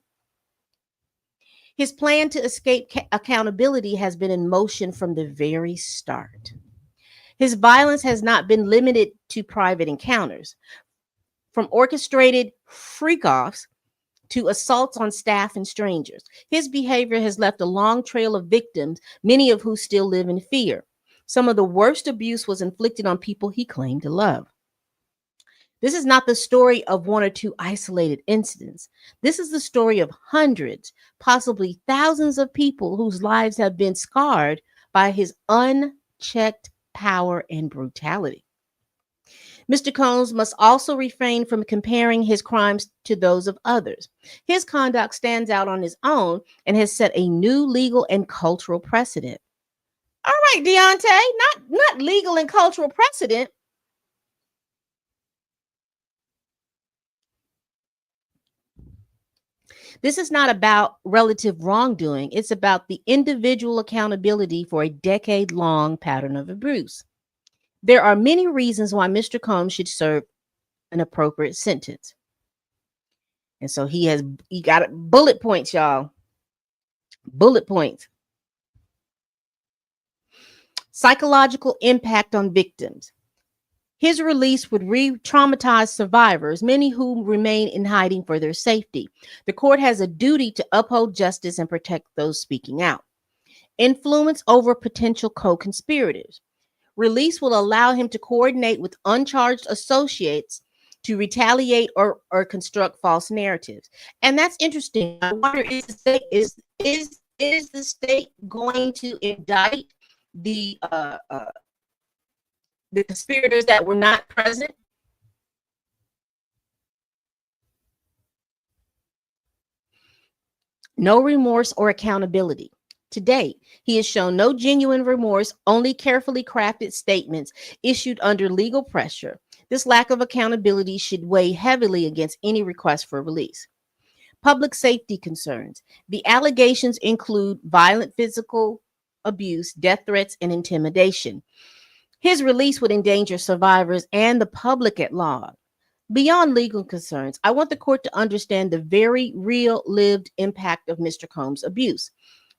His plan to escape accountability has been in motion from the very start. His violence has not been limited to private encounters, from orchestrated freak offs to assaults on staff and strangers. His behavior has left a long trail of victims, many of whom still live in fear. Some of the worst abuse was inflicted on people he claimed to love. This is not the story of one or two isolated incidents. This is the story of hundreds, possibly thousands of people whose lives have been scarred by his unchecked power and brutality. Mr. Combs must also refrain from comparing his crimes to those of others. His conduct stands out on his own and has set a new legal and cultural precedent. All right, Deontay, not legal and cultural precedent. This is not about relative wrongdoing. It's about the individual accountability for a decade-long pattern of abuse. There are many reasons why Mr. Combs should serve an appropriate sentence. And so he got bullet points, y'all. Bullet points. Psychological impact on victims. His release would re-traumatize survivors, many who remain in hiding for their safety. The court has a duty to uphold justice and protect those speaking out. Influence over potential co-conspirators. Release will allow him to coordinate with uncharged associates to retaliate or construct false narratives. And that's interesting. I wonder, is the state going to indict the conspirators that were not present? No remorse or accountability. To date, he has shown no genuine remorse, only carefully crafted statements issued under legal pressure. This lack of accountability should weigh heavily against any request for release. Public safety concerns. The allegations include violent physical abuse, death threats, and intimidation. His release would endanger survivors and the public at large. Beyond legal concerns, I want the court to understand the very real lived impact of Mr. Combs' abuse.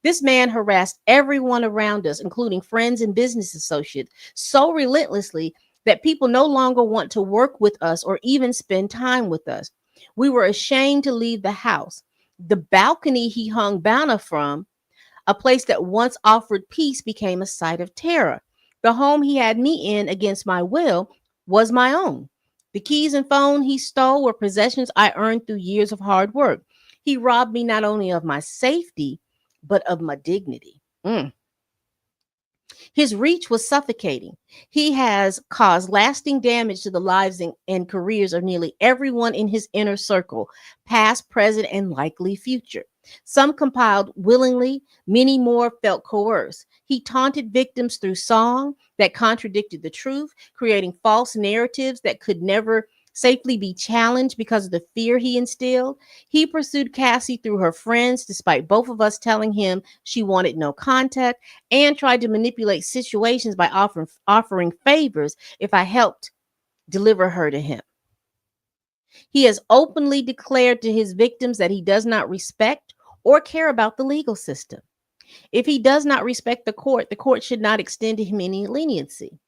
This man harassed everyone around us, including friends and business associates, so relentlessly that people no longer want to work with us or even spend time with us. We were ashamed to leave the house. The balcony he hung Bana from, a place that once offered peace, became a site of terror. The home he had me in against my will was my own. The keys and phone he stole were possessions I earned through years of hard work. He robbed me not only of my safety, but of my dignity. His reach was suffocating. He has caused lasting damage to the lives and careers of nearly everyone in his inner circle, past, present, and likely future. Some compiled willingly, many more felt coerced. He taunted victims through song that contradicted the truth, creating false narratives that could never safely be challenged because of the fear he instilled. He pursued Cassie through her friends, despite both of us telling him she wanted no contact, and tried to manipulate situations by offering favors if I helped deliver her to him. He has openly declared to his victims that he does not respect or care about the legal system. If he does not respect the court should not extend to him any leniency.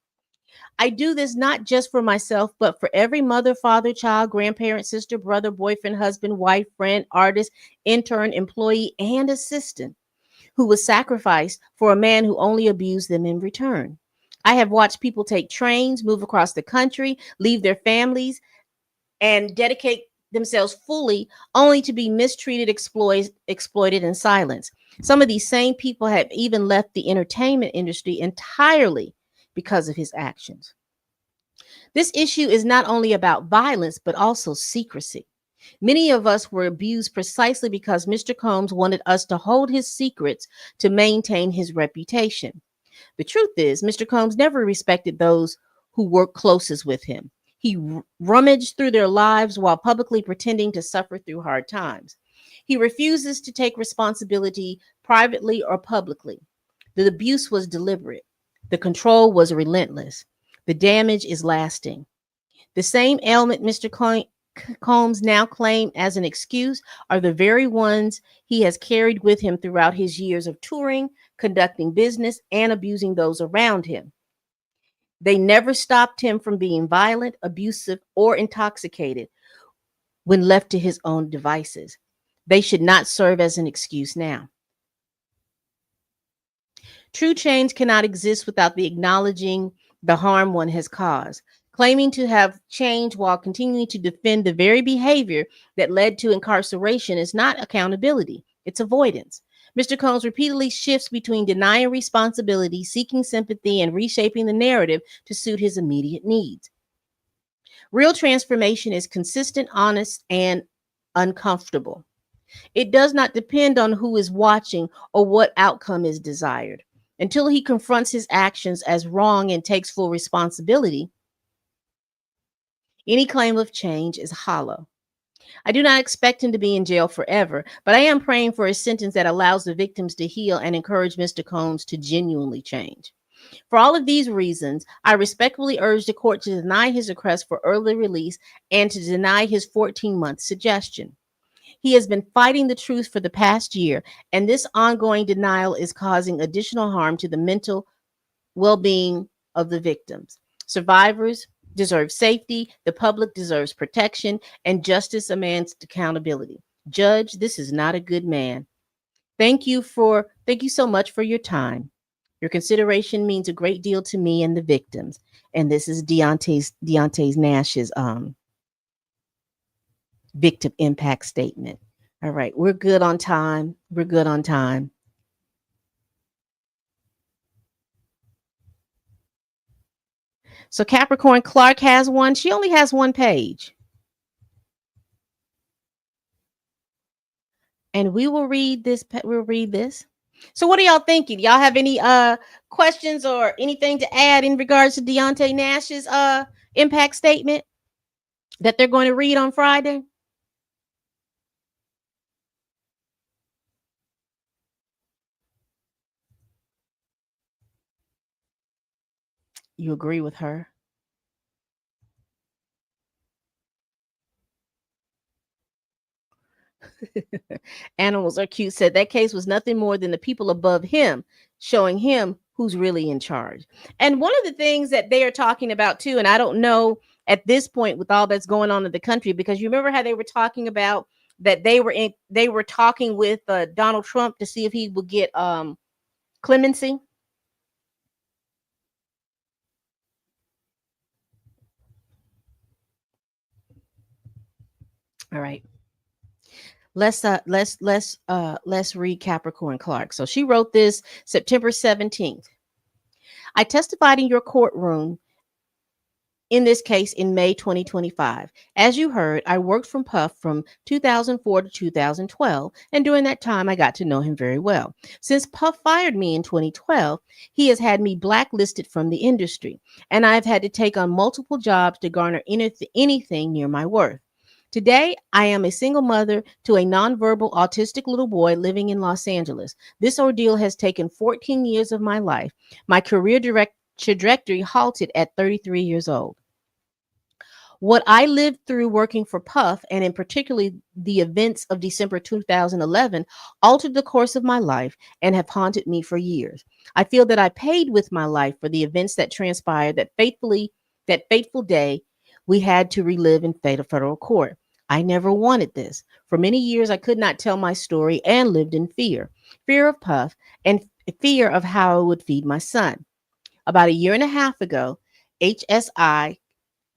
I do this not just for myself, but for every mother, father, child, grandparent, sister, brother, boyfriend, husband, wife, friend, artist, intern, employee, and assistant who was sacrificed for a man who only abused them in return. I have watched people take trains, move across the country, leave their families, and dedicate themselves fully only to be mistreated, exploited, and silenced. Some of these same people have even left the entertainment industry entirely because of his actions. This issue is not only about violence, but also secrecy. Many of us were abused precisely because Mr. Combs wanted us to hold his secrets to maintain his reputation. The truth is, Mr. Combs never respected those who worked closest with him. He rummaged through their lives while publicly pretending to suffer through hard times. He refuses to take responsibility privately or publicly. The abuse was deliberate. The control was relentless. The damage is lasting. The same ailment Mr. Combs now claim as an excuse are the very ones he has carried with him throughout his years of touring, conducting business, and abusing those around him. They never stopped him from being violent, abusive, or intoxicated when left to his own devices. They should not serve as an excuse now. True change cannot exist without the acknowledging the harm one has caused. Claiming to have changed while continuing to defend the very behavior that led to incarceration is not accountability, it's avoidance. Mr. Combs repeatedly shifts between denying responsibility, seeking sympathy, and reshaping the narrative to suit his immediate needs. Real transformation is consistent, honest, and uncomfortable. It does not depend on who is watching or what outcome is desired. Until he confronts his actions as wrong and takes full responsibility, any claim of change is hollow. I do not expect him to be in jail forever, but I am praying for a sentence that allows the victims to heal and encourage Mr. Combs to genuinely change. For all of these reasons, I respectfully urge the court to deny his request for early release and to deny his 14-month suggestion. He has been fighting the truth for the past year, and this ongoing denial is causing additional harm to the mental well-being of the victims. Survivors deserve safety, the public deserves protection, and justice demands accountability. Judge, this is not a good man. Thank you so much for your time. Your consideration means a great deal to me and the victims. And this is Deontay Nash's victim impact statement. All right, we're good on time. We're good on time. So Capricorn Clark has one. She only has one page. And we will read this. We'll read this. So what are y'all thinking? Y'all have any questions or anything to add in regards to Deontay Nash's impact statement that they're going to read on Friday? You agree with her? Animals are cute said that case was nothing more than the people above him showing him who's really in charge. And one of the things that they are talking about too, and I don't know at this point with all that's going on in the country, because you remember how they were talking about that they were talking with Donald Trump to see if he would get clemency. All right. Let's read Capricorn Clark. So she wrote this September 17th. I testified in your courtroom in this case in May 2025. As you heard, I worked from Puff from 2004 to 2012, and during that time, I got to know him very well. Since Puff fired me in 2012, he has had me blacklisted from the industry, and I've had to take on multiple jobs to garner anything near my worth. Today, I am a single mother to a nonverbal autistic little boy living in Los Angeles. This ordeal has taken 14 years of my life. My career trajectory halted at 33 years old. What I lived through working for Puff, and in particularly the events of December 2011, altered the course of my life and have haunted me for years. I feel that I paid with my life for the events that transpired that fateful day we had to relive in federal court. I never wanted this. For many years, I could not tell my story and lived in fear of Puff and fear of how I would feed my son. About a year and a half ago, HSI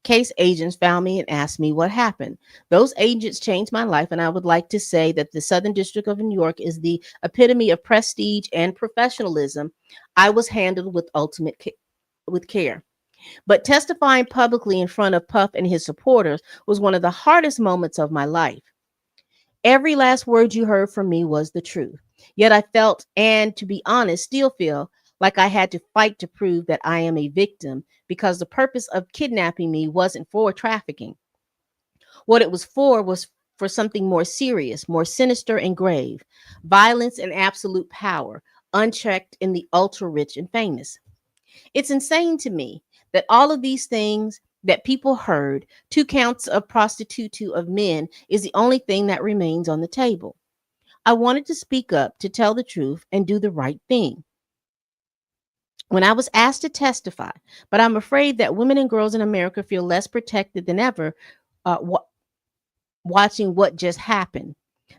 case agents found me and asked me what happened. Those agents changed my life, and I would like to say that the Southern District of New York is the epitome of prestige and professionalism. I was handled with with care. But testifying publicly in front of Puff and his supporters was one of the hardest moments of my life. Every last word you heard from me was the truth. Yet I felt, and to be honest, still feel like I had to fight to prove that I am a victim because the purpose of kidnapping me wasn't for trafficking. What it was for something more serious, more sinister and grave: violence and absolute power, unchecked in the ultra rich and famous. It's insane to me that all of these things that people heard, 2 counts of prostitution of men, is the only thing that remains on the table. I wanted to speak up, to tell the truth, and do the right thing when I was asked to testify, but I'm afraid that women and girls in America feel less protected than ever wa- watching what just happened.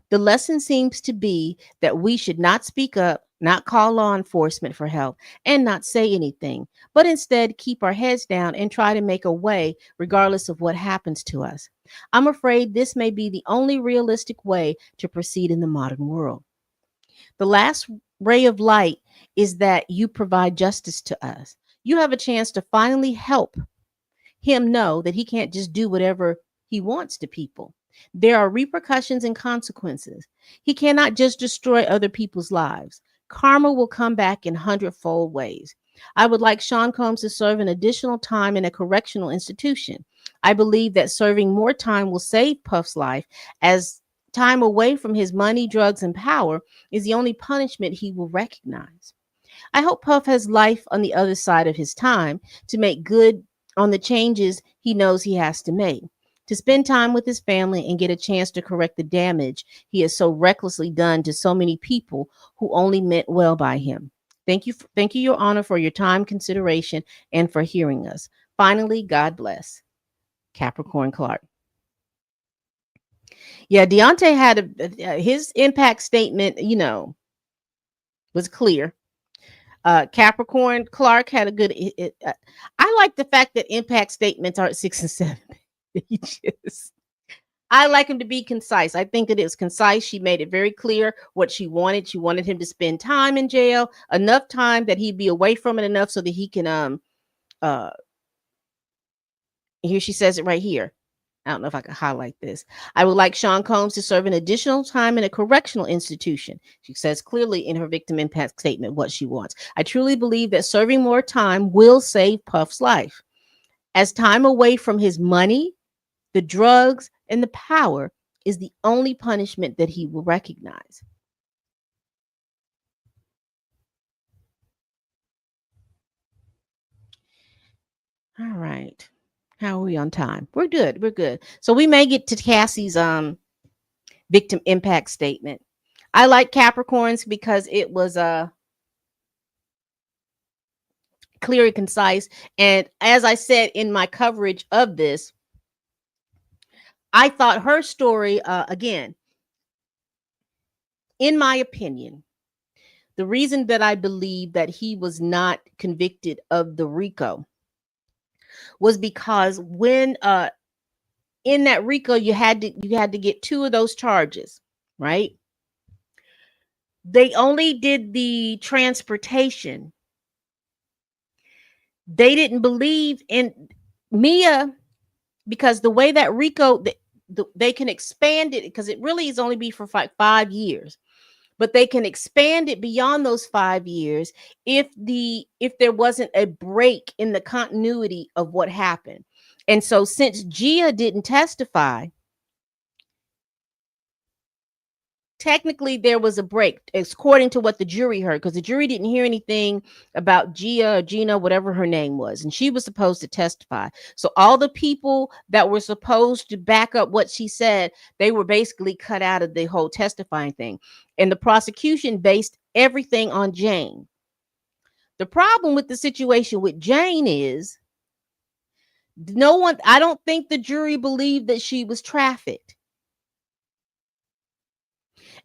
The lesson seems to be that we should not speak up, not call law enforcement for help, and not say anything, but instead keep our heads down and try to make a way regardless of what happens to us. I'm afraid this may be the only realistic way to proceed in the modern world. The last ray of light is that you provide justice to us. You have a chance to finally help him know that he can't just do whatever he wants to people. There are repercussions and consequences. He cannot just destroy other people's lives. Karma will come back in hundredfold ways. I would like Sean Combs to serve an additional time in a correctional institution. I believe that serving more time will save Puff's life, as time away from his money, drugs, and power is the only punishment he will recognize. I hope Puff has life on the other side of his time to make good on the changes he knows he has to make, to spend time with his family and get a chance to correct the damage he has so recklessly done to so many people who only meant well by him. Thank you, Your Honor, for your time, consideration, and for hearing us. Finally, God bless. Capricorn Clark. Yeah, Deontay had his impact statement, was clear. Capricorn Clark had a good. I like the fact that impact statements are at 6 and 7 pages. I like him to be concise. I think it is concise. She made it very clear what she wanted. She wanted him to spend time in jail, enough time that he'd be away from it enough so that he can uh here she says it right here. I don't know if I could highlight this. I would like Sean Combs to serve an additional time in a correctional institution. She says clearly in her victim impact statement what she wants. I truly believe that serving more time will save Puff's life. As time away from his money, the drugs, and the power is the only punishment that he will recognize. All right. How are we on time? We're good. We're good. So we may get to Cassie's victim impact statement. I like Capricorns because it was clear and concise. And as I said in my coverage of this, I thought her story, again, in my opinion, the reason that I believe that he was not convicted of the RICO was because when in that RICO you had to get two of those charges, right? They only did the transportation. They didn't believe in Mia because the way that RICO they can expand it because it really is only be for 5 years, but they can expand it beyond those 5 years if there wasn't a break in the continuity of what happened. And so since Gia didn't testify, technically there was a break according to what the jury heard, because the jury didn't hear anything about Gia or Gina, whatever her name was, and she was supposed to testify. So all the people that were supposed to back up what she said, they were basically cut out of the whole testifying thing, and the prosecution based everything on Jane. The problem with the situation with Jane is no one, I don't think the jury believed that she was trafficked.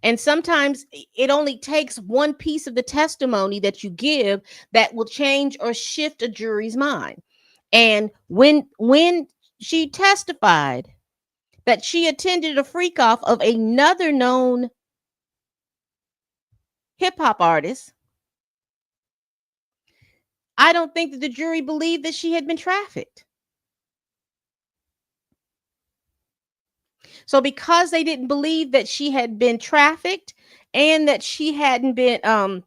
And sometimes it only takes one piece of the testimony that you give that will change or shift a jury's mind. And when she testified that she attended a freak off of another known hip hop artist, I don't think that the jury believed that she had been trafficked. So because they didn't believe that she had been trafficked and that she hadn't been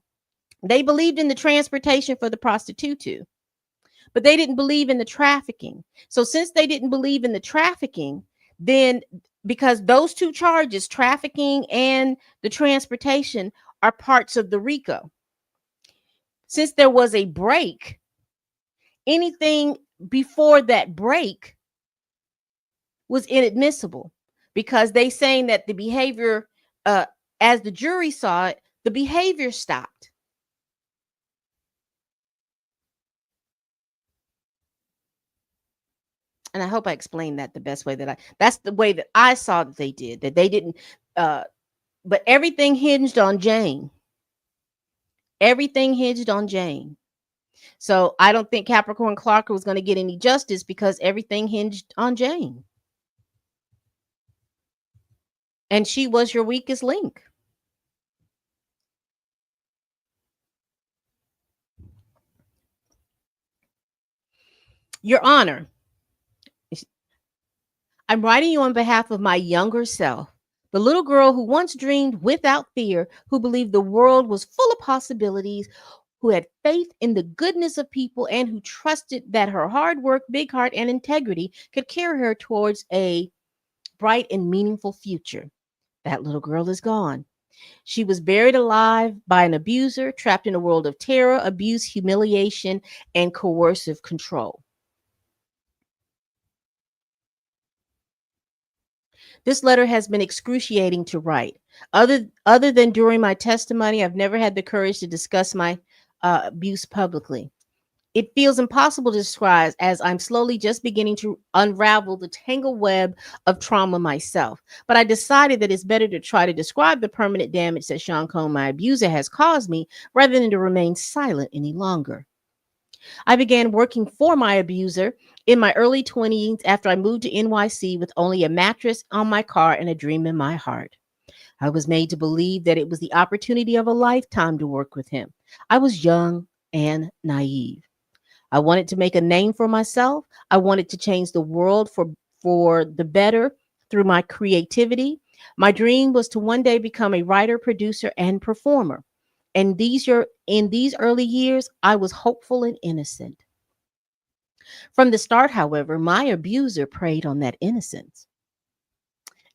they believed in the transportation for the prostitute, but they didn't believe in the trafficking. So since they didn't believe in the trafficking, then because those two charges, trafficking and the transportation, are parts of the RICO. Since there was a break, anything before that break was inadmissible because they saying that the behavior, as the jury saw it, the behavior stopped. And I hope I explained that the best way that's the way that I saw that they did, that they didn't, but everything hinged on Jane. Everything hinged on Jane. So I don't think Capricorn Clark was going to get any justice because everything hinged on Jane. And she was your weakest link. Your Honor, I'm writing you on behalf of my younger self, the little girl who once dreamed without fear, who believed the world was full of possibilities, who had faith in the goodness of people, and who trusted that her hard work, big heart, and integrity could carry her towards a bright and meaningful future. That little girl is gone. She was buried alive by an abuser, trapped in a world of terror, abuse, humiliation, and coercive control. This letter has been excruciating to write. Other than during my testimony, I've never had the courage to discuss my abuse publicly. It feels impossible to describe as I'm slowly just beginning to unravel the tangled web of trauma myself. But I decided that it's better to try to describe the permanent damage that Sean Combs, my abuser, has caused me rather than to remain silent any longer. I began working for my abuser in my early 20s after I moved to NYC with only a mattress on my car and a dream in my heart. I was made to believe that it was the opportunity of a lifetime to work with him. I was young and naive. I wanted to make a name for myself. I wanted to change the world for the better through my creativity. My dream was to one day become a writer, producer, and performer. And in these early years, I was hopeful and innocent. From the start, however, my abuser preyed on that innocence.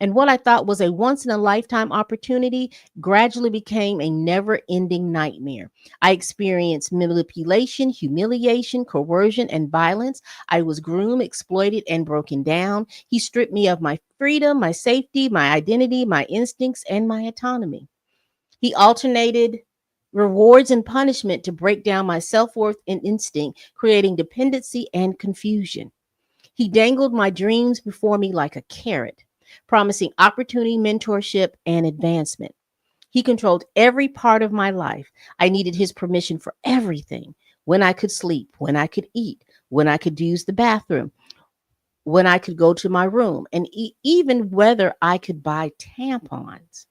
And what I thought was a once in a lifetime opportunity gradually became a never ending nightmare. I experienced manipulation, humiliation, coercion, and violence. I was groomed, exploited, and broken down. He stripped me of my freedom, my safety, my identity, my instincts, and my autonomy. He alternated rewards and punishment to break down my self worth and instinct, creating dependency and confusion. He dangled my dreams before me like a carrot, promising opportunity, mentorship, and advancement. He controlled every part of my life. I needed his permission for everything: when I could sleep, when I could eat, when I could use the bathroom, when I could go to my room, and even whether I could buy tampons.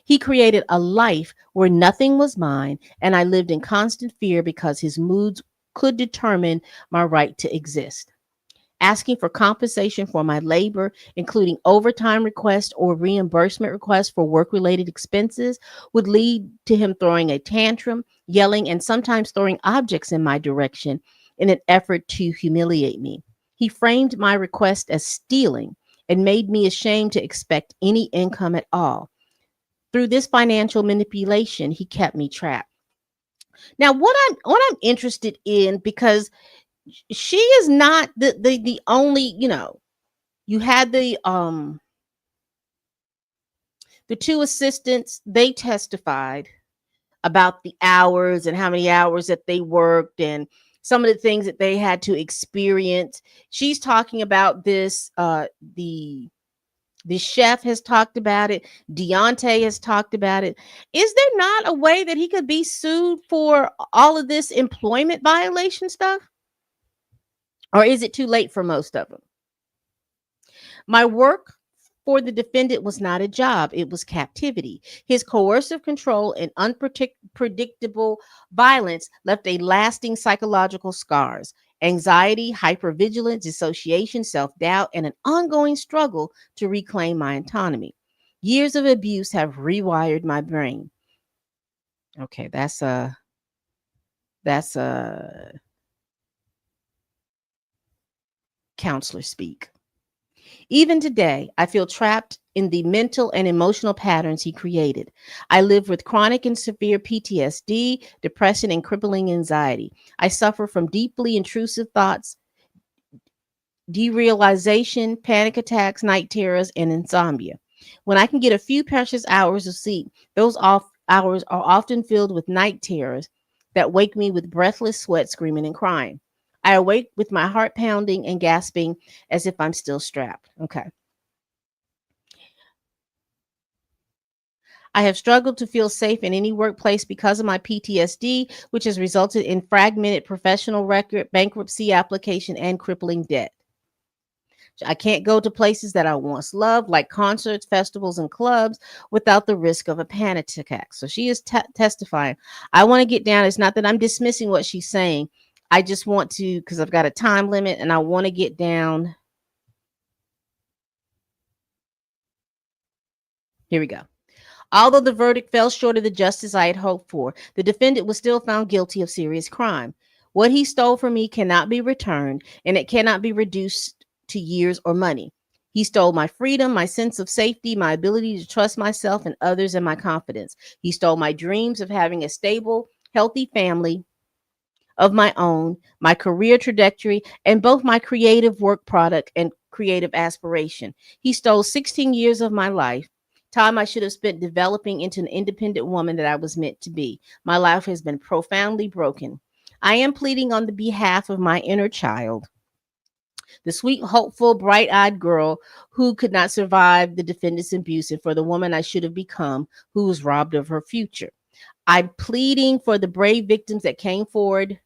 He created a life where nothing was mine, and I lived in constant fear because his moods could determine my right to exist. Asking for compensation for my labor, including overtime requests or reimbursement requests for work related expenses, would lead to him throwing a tantrum, yelling, and sometimes throwing objects in my direction in an effort to humiliate me. He framed my request as stealing and made me ashamed to expect any income at all. Through this financial manipulation, he kept me trapped. Now, what I'm interested in, because she is not the only, you had the two assistants. They testified about the hours and how many hours that they worked and some of the things that they had to experience. She's talking about this. The chef has talked about it. Deontay has talked about it. Is there not a way that he could be sued for all of this employment violation stuff? Or is it too late for most of them? My work for the defendant was not a job, it was captivity. His coercive control and unpredictable violence left a lasting psychological scars: anxiety, hypervigilance, dissociation, self doubt, and an ongoing struggle to reclaim my autonomy. Years of abuse have rewired my brain. Okay, that's a counselor speak. Even today, I feel trapped in the mental and emotional patterns he created. I live with chronic and severe PTSD, depression, and crippling anxiety. I suffer from deeply intrusive thoughts, derealization, panic attacks, night terrors, and insomnia. When I can get a few precious hours of sleep, those hours are often filled with night terrors that wake me with breathless sweat, screaming, and crying. I awake with my heart pounding and gasping as if I'm still strapped. Okay. I have struggled to feel safe in any workplace because of my PTSD, which has resulted in fragmented professional record, bankruptcy application, and crippling debt. I can't go to places that I once loved, like concerts, festivals, and clubs, without the risk of a panic attack. So she is testifying. I want to get down. It's not that I'm dismissing what she's saying. I just want to, because I've got a time limit and I want to get down. Here we go. Although the verdict fell short of the justice I had hoped for, the defendant was still found guilty of serious crime. What he stole from me cannot be returned, and it cannot be reduced to years or money. He stole my freedom, my sense of safety, my ability to trust myself and others, and my confidence. He stole my dreams of having a stable, healthy family of my own, my career trajectory, and both my creative work product and creative aspiration. He stole 16 years of my life, time I should have spent developing into an independent woman that I was meant to be. My life has been profoundly broken. I am pleading on the behalf of my inner child, the sweet, hopeful, bright eyed girl who could not survive the defendant's abuse, and for the woman I should have become who was robbed of her future. I'm pleading for the brave victims that came forward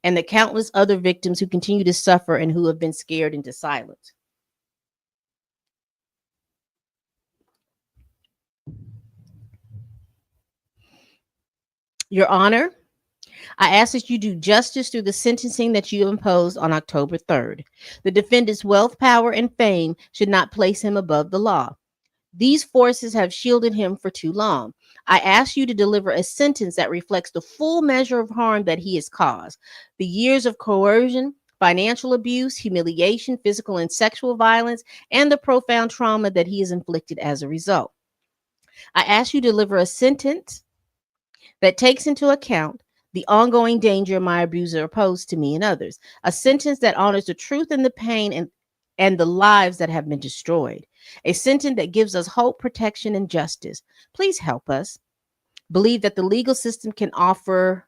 and the countless other victims who continue to suffer and who have been scared into silence. Your Honor, I ask that you do justice through the sentencing that you imposed on October 3rd. The defendant's wealth, power, and fame should not place him above the law. These forces have shielded him for too long. I ask you to deliver a sentence that reflects the full measure of harm that he has caused. The years of coercion, financial abuse, humiliation, physical and sexual violence, and the profound trauma that he has inflicted as a result. I ask you to deliver a sentence that takes into account the ongoing danger my abuser posed to me and others, a sentence that honors the truth and the pain and the lives that have been destroyed, a sentence that gives us hope, protection, and justice. Please help us believe that the legal system can offer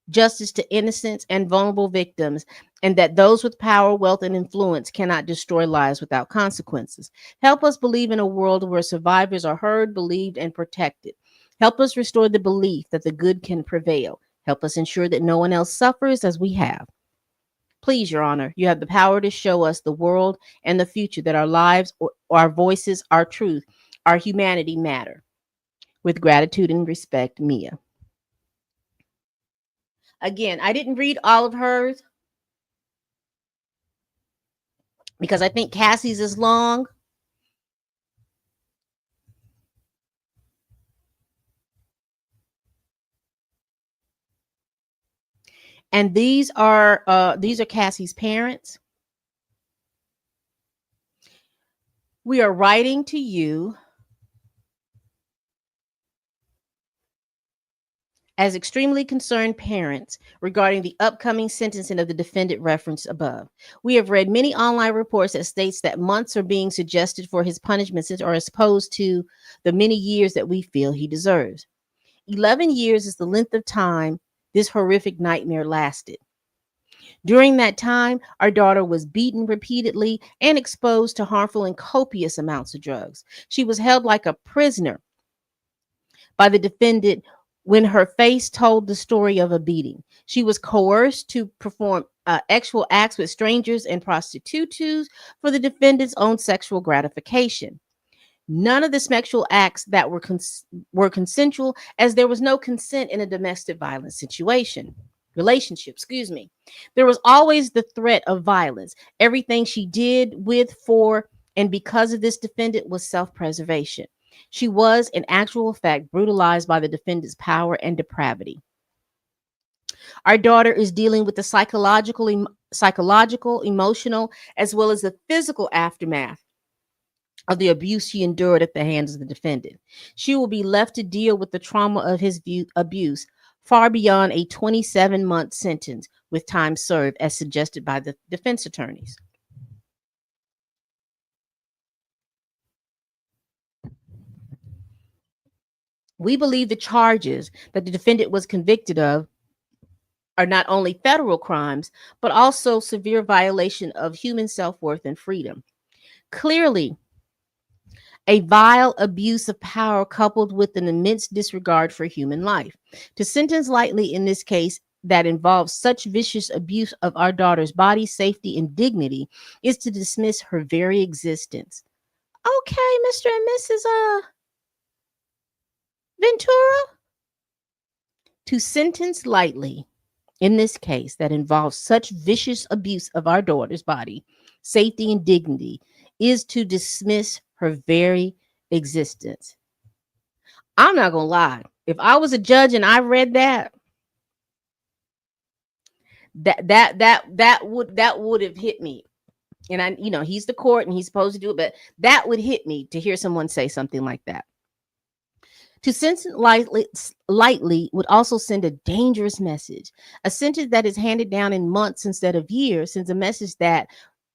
justice to innocents and vulnerable victims, and that those with power, wealth, and influence cannot destroy lives without consequences. Help us believe in a world where survivors are heard, believed, and protected. Help us restore the belief that the good can prevail. Help us ensure that no one else suffers as we have. Please, Your Honor, you have the power to show us the world and the future that our lives, or our voices, our truth, our humanity matter. With gratitude and respect, Mia. Again, I didn't read all of hers because I think Cassie's is long. And these are Cassie's parents. We are writing to you as extremely concerned parents regarding the upcoming sentencing of the defendant referenced above. We have read many online reports that states that months are being suggested for his punishments or as opposed to the many years that we feel he deserves. 11 years is the length of time this horrific nightmare lasted. During that time, our daughter was beaten repeatedly and exposed to harmful and copious amounts of drugs. She was held like a prisoner by the defendant when her face told the story of a beating. She was coerced to perform sexual acts with strangers and prostitutes for the defendant's own sexual gratification. None of the sexual acts that were consensual, as there was no consent in a domestic violence relationship, excuse me. There was always the threat of violence. Everything she did with, for, and because of this defendant was self-preservation. She was, in actual fact, brutalized by the defendant's power and depravity. Our daughter is dealing with the psychological, emotional, as well as the physical aftermath of the abuse she endured at the hands of the defendant. She will be left to deal with the trauma of his abuse far beyond a 27-month sentence with time served as suggested by the defense attorneys. We believe the charges that the defendant was convicted of are not only federal crimes, but also severe violation of human self-worth and freedom. Clearly, a vile abuse of power coupled with an immense disregard for human life. To sentence lightly in this case that involves such vicious abuse of our daughter's body, safety, and dignity is to dismiss her very existence. Okay, Mr. and Mrs. Ventura. To sentence lightly in this case that involves such vicious abuse of our daughter's body, safety, and dignity is to dismiss her very existence. I'm not gonna lie. If I was a judge and I read that, that would have hit me. And I, he's the court and he's supposed to do it, but that would hit me to hear someone say something like that. To sentence lightly would also send a dangerous message. A sentence that is handed down in months instead of years sends a message that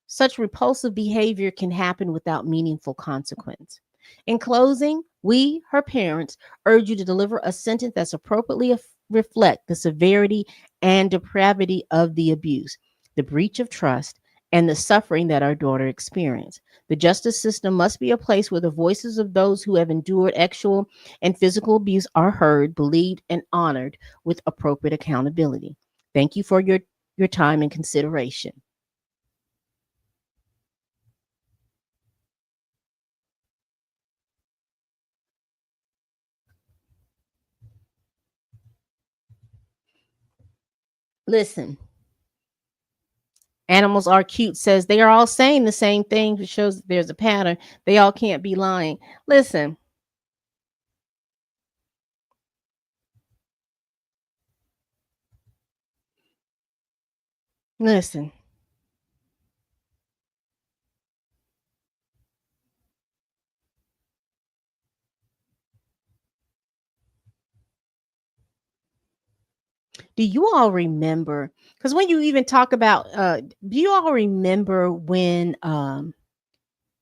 such repulsive behavior can happen without meaningful consequence. In closing, we, her parents, urge you to deliver a sentence that's appropriately reflect the severity and depravity of the abuse, the breach of trust, and the suffering that our daughter experienced. The justice system must be a place where the voices of those who have endured actual and physical abuse are heard, believed, and honored with appropriate accountability. Thank you for your time and consideration. Listen, Animals Are Cute says they are all saying the same thing, which shows that there's a pattern. They all can't be lying. Listen, listen. Do you all remember? Because when you even talk about, do you all remember when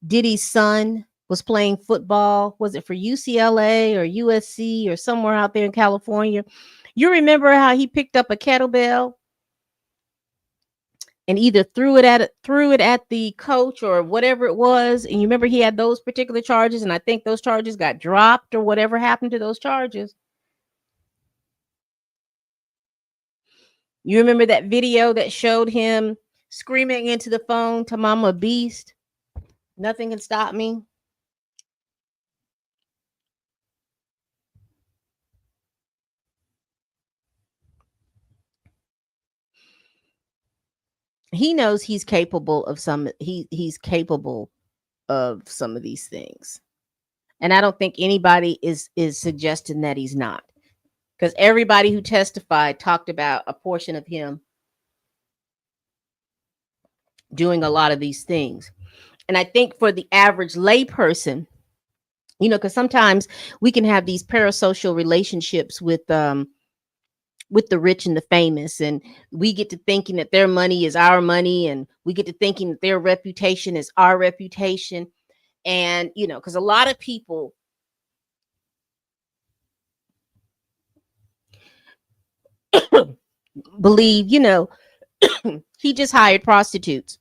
Diddy's son was playing football? Was it for UCLA or USC or somewhere out there in California? You remember how he picked up a kettlebell and either threw it at the coach or whatever it was, and you remember he had those particular charges, and I think those charges got dropped or whatever happened to those charges. You remember that video that showed him screaming into the phone to Mama Beast, nothing can stop me? He knows he's capable of he's capable of some of these things. And I don't think anybody is suggesting that he's not. Because everybody who testified talked about a portion of him doing a lot of these things. And I think for the average layperson, because sometimes we can have these parasocial relationships with the rich and the famous, and we get to thinking that their money is our money, and we get to thinking that their reputation is our reputation. And because a lot of people believe, he just hired prostitutes.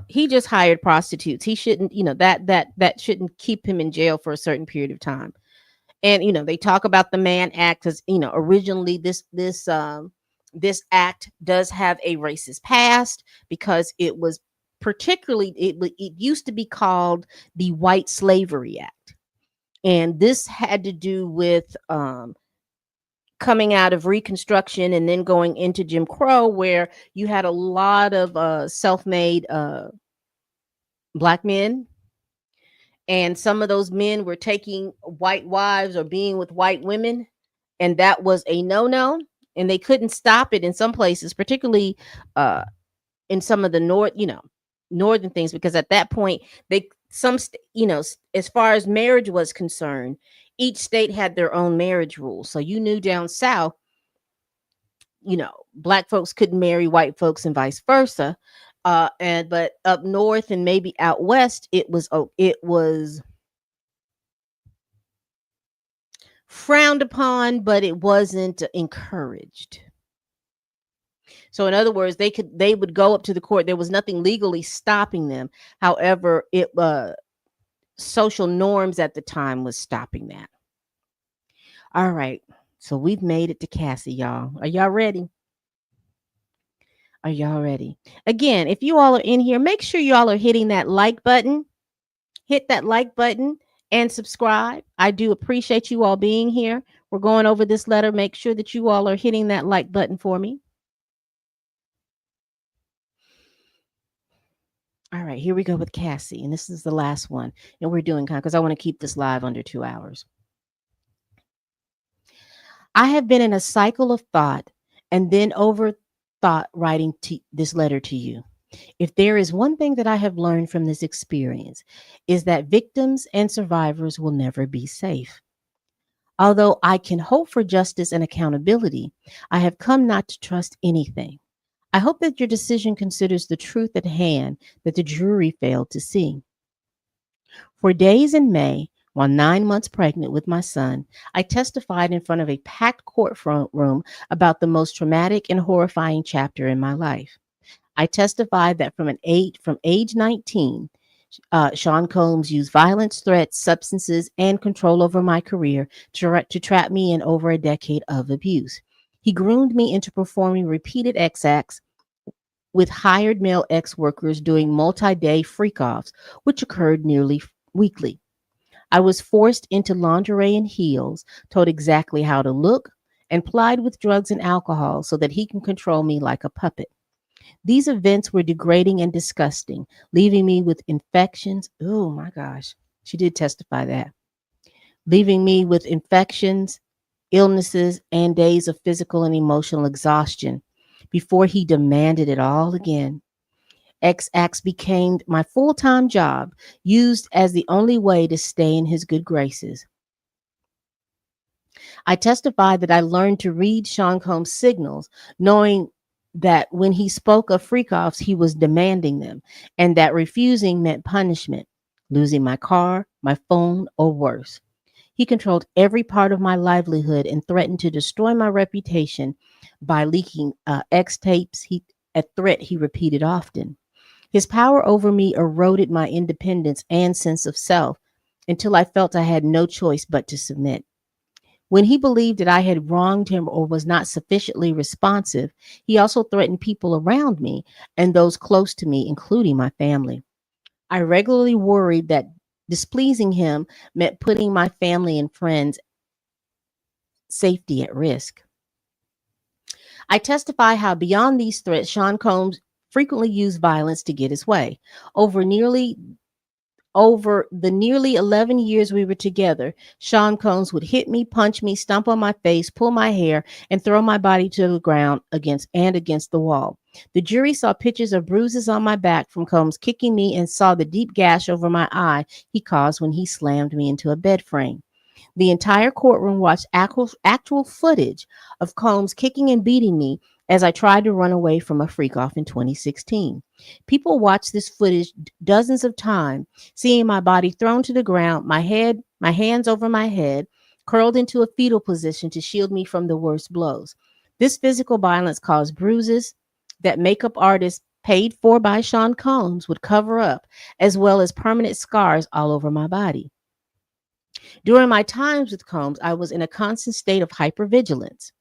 He just hired prostitutes. He shouldn't, that shouldn't keep him in jail for a certain period of time. And they talk about the Mann Act, because originally this act does have a racist past, because it was particularly, it used to be called the White Slavery Act, and this had to do with coming out of Reconstruction and then going into Jim Crow, where you had a lot of self-made black men, and some of those men were taking white wives or being with white women, and that was a no-no, and they couldn't stop it in some places, particularly uh in some of the northern things, because at that point as far as marriage was concerned, each state had their own marriage rules. So you knew down south, black folks couldn't marry white folks and vice versa. But up north and maybe out west, it was frowned upon, but it wasn't encouraged. So in other words, they would go up to the court. There was nothing legally stopping them. However, it social norms at the time was stopping that. All right. So we've made it to Cassie, y'all. Are y'all ready? Are y'all ready? Again, if you all are in here, make sure y'all are hitting that like button. Hit that like button and subscribe. I do appreciate you all being here. We're going over this letter. Make sure that you all are hitting that like button for me. All right, here we go with Cassie. And this is the last one. And we're doing because I want to keep this live under 2 hours. I have been in a cycle of thought and then overthought writing this letter to you. If there is one thing that I have learned from this experience, is that victims and survivors will never be safe. Although I can hope for justice and accountability, I have come not to trust anything. I hope that your decision considers the truth at hand that the jury failed to see. For days in May, while 9 months pregnant with my son, I testified in front of a packed courtroom about the most traumatic and horrifying chapter in my life. I testified that from age 19, Sean Combs used violence, threats, substances, and control over my career to trap me in over a decade of abuse. He groomed me into performing repeated X acts with hired male ex-workers doing multi-day freak-offs, which occurred nearly weekly. I was forced into lingerie and heels, told exactly how to look, and plied with drugs and alcohol so that he can control me like a puppet. These events were degrading and disgusting, leaving me with infections. Oh my gosh, she did testify that. Leaving me with infections, illnesses, and days of physical and emotional exhaustion before he demanded it all again. X acts became my full time job, used as the only way to stay in his good graces. I testified that I learned to read Sean Combs' signals, knowing that when he spoke of freak offs, he was demanding them, and that refusing meant punishment, losing my car, my phone, or worse. He controlled every part of my livelihood and threatened to destroy my reputation by leaking X tapes, a threat he repeated often. His power over me eroded my independence and sense of self until I felt I had no choice but to submit. When he believed that I had wronged him or was not sufficiently responsive, he also threatened people around me and those close to me, including my family. I regularly worried that displeasing him meant putting my family and friends' safety at risk. I testify how, beyond these threats, Sean Combs frequently used violence to get his way. Over nearly Over the nearly 11 years we were together, Sean Combs would hit me, punch me, stomp on my face, pull my hair, and throw my body to the ground against the wall. The jury saw pictures of bruises on my back from Combs kicking me and saw the deep gash over my eye he caused when he slammed me into a bed frame. The entire courtroom watched actual footage of Combs kicking and beating me as I tried to run away from a freak off in 2016. People watched this footage dozens of times, seeing my body thrown to the ground, my hands over my head, curled into a fetal position to shield me from the worst blows. This physical violence caused bruises that makeup artists paid for by Sean Combs would cover up, as well as permanent scars all over my body. During my times with Combs, I was in a constant state of hypervigilance,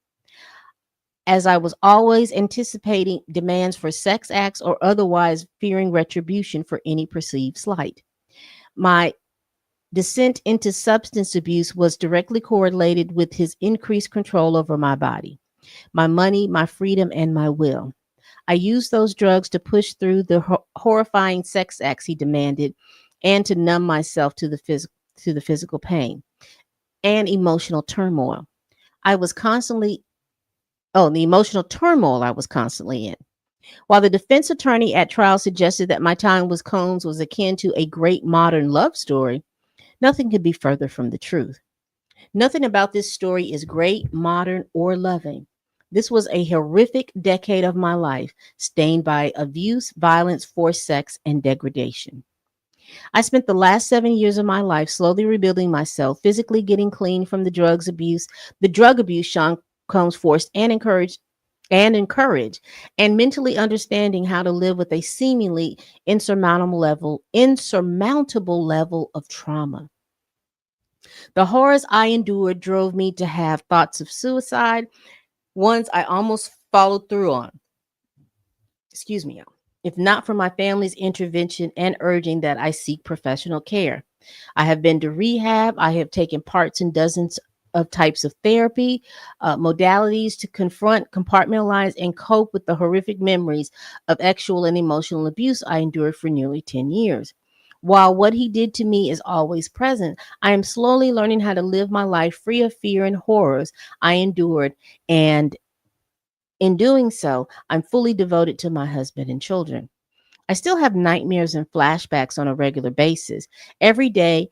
as I was always anticipating demands for sex acts or otherwise fearing retribution for any perceived slight. My descent into substance abuse was directly correlated with his increased control over my body, my money, my freedom, and my will. I used those drugs to push through the horrifying sex acts he demanded and to numb myself to the physical pain and emotional turmoil. I was constantly, the emotional turmoil I was constantly in. While the defense attorney at trial suggested that my time with Combs was akin to a great modern love story, nothing could be further from the truth. Nothing about this story is great, modern, or loving. This was a horrific decade of my life, stained by abuse, violence, forced sex, and degradation. I spent the last 7 years of my life slowly rebuilding myself, physically getting clean from the drug abuse Sean Combs forced and encouraged, and mentally understanding how to live with a seemingly insurmountable level of trauma. The horrors I endured drove me to have thoughts of suicide, ones I almost followed through on. Excuse me, y'all. If not for my family's intervention and urging that I seek professional care. I have been to rehab. I have taken parts in dozens of types of therapy, modalities to confront, compartmentalize, and cope with the horrific memories of sexual and emotional abuse I endured for nearly 10 years. While what he did to me is always present, I am slowly learning how to live my life free of fear and horrors I endured. And in doing so, I'm fully devoted to my husband and children. I still have nightmares and flashbacks on a regular basis, every day,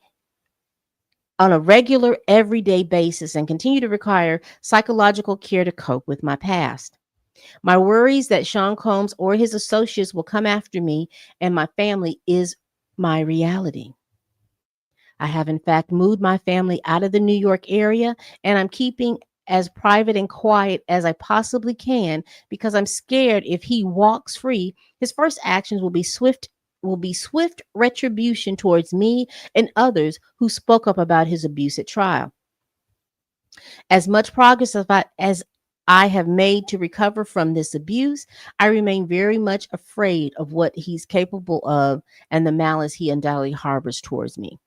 on a regular, everyday basis, and continue to require psychological care to cope with my past. My worries that Sean Combs or his associates will come after me and my family is my reality. I have, in fact, moved my family out of the New York area, and I'm keeping as private and quiet as I possibly can because I'm scared if he walks free, his first actions will be swift retribution towards me and others who spoke up about his abuse at trial. As much progress as I have made to recover from this abuse, I remain very much afraid of what he's capable of and the malice he undoubtedly harbors towards me.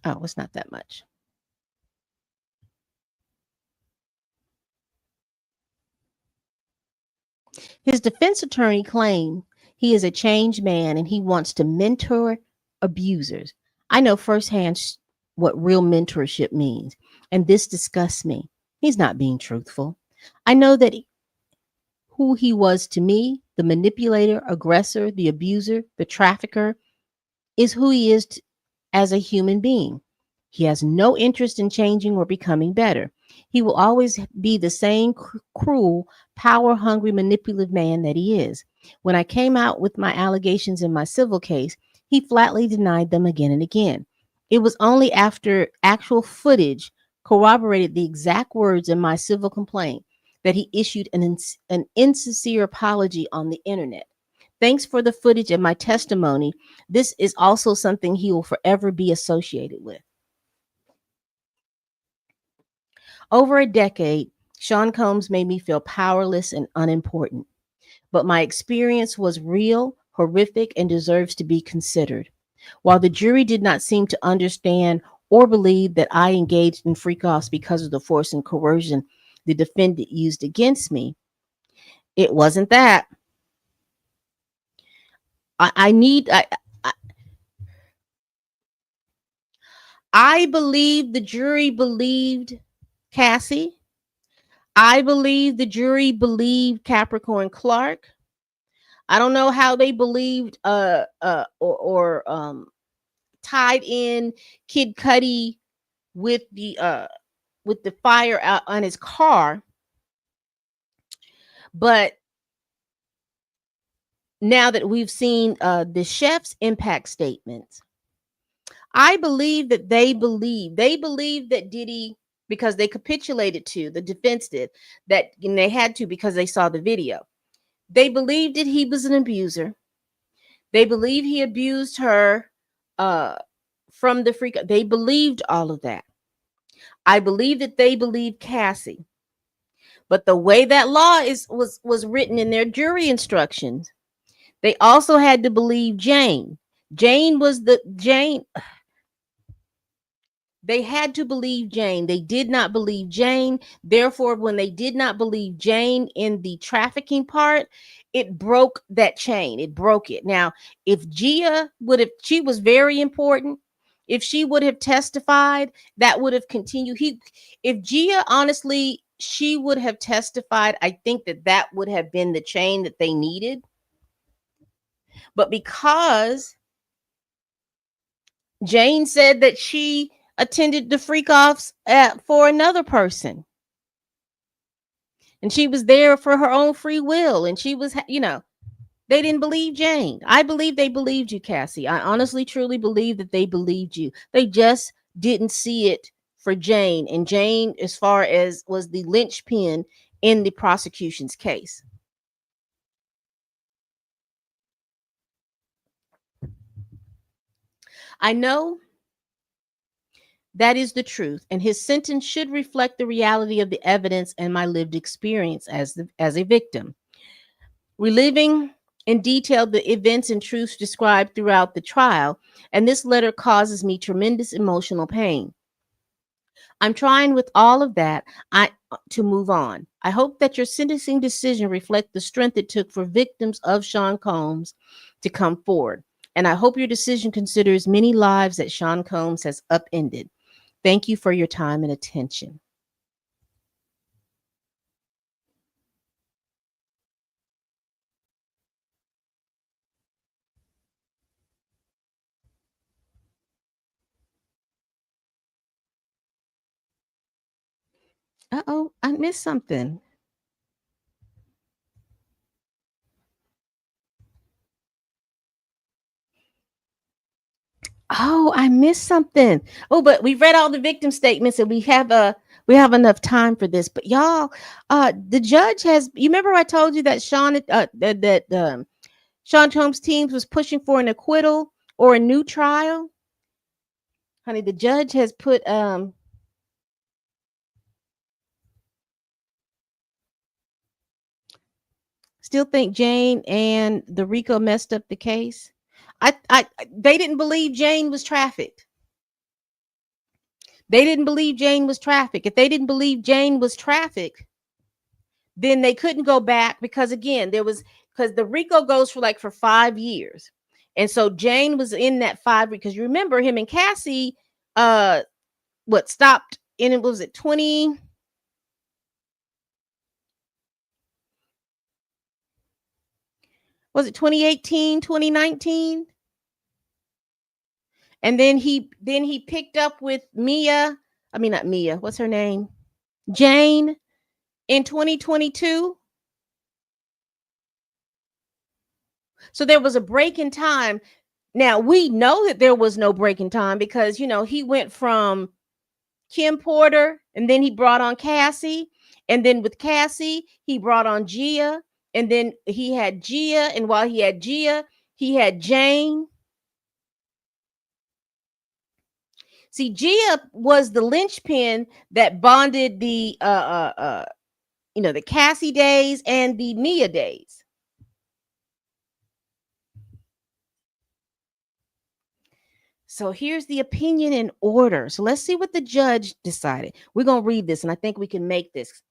Oh, it's not that much. His defense attorney claimed he is a changed man and he wants to mentor abusers. I know firsthand what real mentorship means, and this disgusts me. He's not being truthful. I know that who he was to me, the manipulator, aggressor, the abuser, the trafficker, is who he is as a human being. He has no interest in changing or becoming better. He will always be the same cruel, power hungry, manipulative man that he is. When I came out with my allegations in my civil case, he flatly denied them again and again. It was only after actual footage corroborated the exact words in my civil complaint that he issued an insincere apology on the internet. Thanks for the footage and my testimony. This is also something he will forever be associated with. Over a decade, Sean Combs made me feel powerless and unimportant. But my experience was real, horrific, and deserves to be considered. While the jury did not seem to understand or believe that I engaged in freak offs because of the force and coercion the defendant used against me, it wasn't that. I need, I believe the jury believed Cassie. I believe the jury believed Capricorn Clark. I don't know how they believed or tied in Kid Cudi with the fire out on his car, but now that we've seen the chef's impact statements, I believe that they believe that Diddy, because they capitulated to the defense did that, and they had to because they saw the video. They believed that he was an abuser. They believe he abused her uh, from the freak. They believed all of that. I believe that they believed Cassie, but the way that law was written in their jury instructions, they also had to believe Jane. Jane. They had to believe Jane. They did not believe Jane. Therefore, when they did not believe Jane in the trafficking part, it broke that chain. It broke it. Now, if Gia would have, she was very important. If she would have testified, that would have continued. If Gia, honestly, she would have testified, I think that that would have been the chain that they needed. But because Jane said that she attended the freak offs for another person, and she was there for her own free will, and she was, they didn't believe Jane. I believe they believed you, Cassie. I honestly, truly believe that they believed you. They just didn't see it for Jane, and Jane, as far as was the linchpin in the prosecution's case. I know that is the truth, and his sentence should reflect the reality of the evidence and my lived experience as a victim. Reliving in detail the events and truths described throughout the trial, and this letter causes me tremendous emotional pain. I'm trying with all of that to move on. I hope that your sentencing decision reflects the strength it took for victims of Sean Combs to come forward. And I hope your decision considers many lives that Sean Combs has upended. Thank you for your time and attention. Uh-oh, I missed something. Oh, I missed something. Oh, but we've read all the victim statements and we have enough time for this. But y'all, the judge has, you remember I told you that Sean Combs' teams was pushing for an acquittal or a new trial? Honey, the judge has put still think Jane and the Rico messed up the case. They didn't believe Jane was trafficked. They didn't believe Jane was trafficked. If they didn't believe Jane was trafficked, then they couldn't go back because again, there was because the RICO goes for 5 years. And so Jane was in that five because you remember him and Cassie what stopped in it was it 20 was it 2018, 2019? And then he picked up with Mia, I mean not Mia, what's her name? Jane in 2022. So there was a break in time. Now we know that there was no break in time because he went from Kim Porter and then he brought on Cassie, and then with Cassie he brought on Gia, and then he had Gia, and while he had Gia he had Jane. See, Gia was the linchpin that bonded the Cassie days and the Mia days. So here's the opinion in order. So let's see what the judge decided. We're going to read this, and I think we can make this.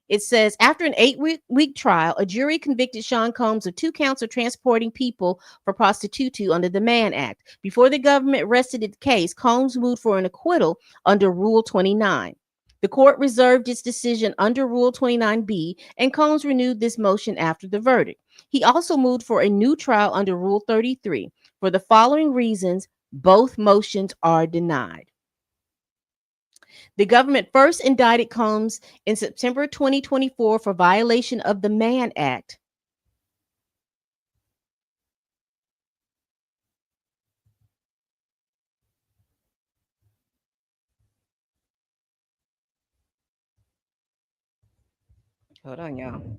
It says, after an 8-week trial, a jury convicted Sean Combs of 2 counts of transporting people for prostitution under the Mann Act. Before the government rested its case, Combs moved for an acquittal under Rule 29. The court reserved its decision under Rule 29B, and Combs renewed this motion after the verdict. He also moved for a new trial under Rule 33. For the following reasons, both motions are denied. The government first indicted Combs in September 2024 for violation of the Mann Act. Hold on, y'all.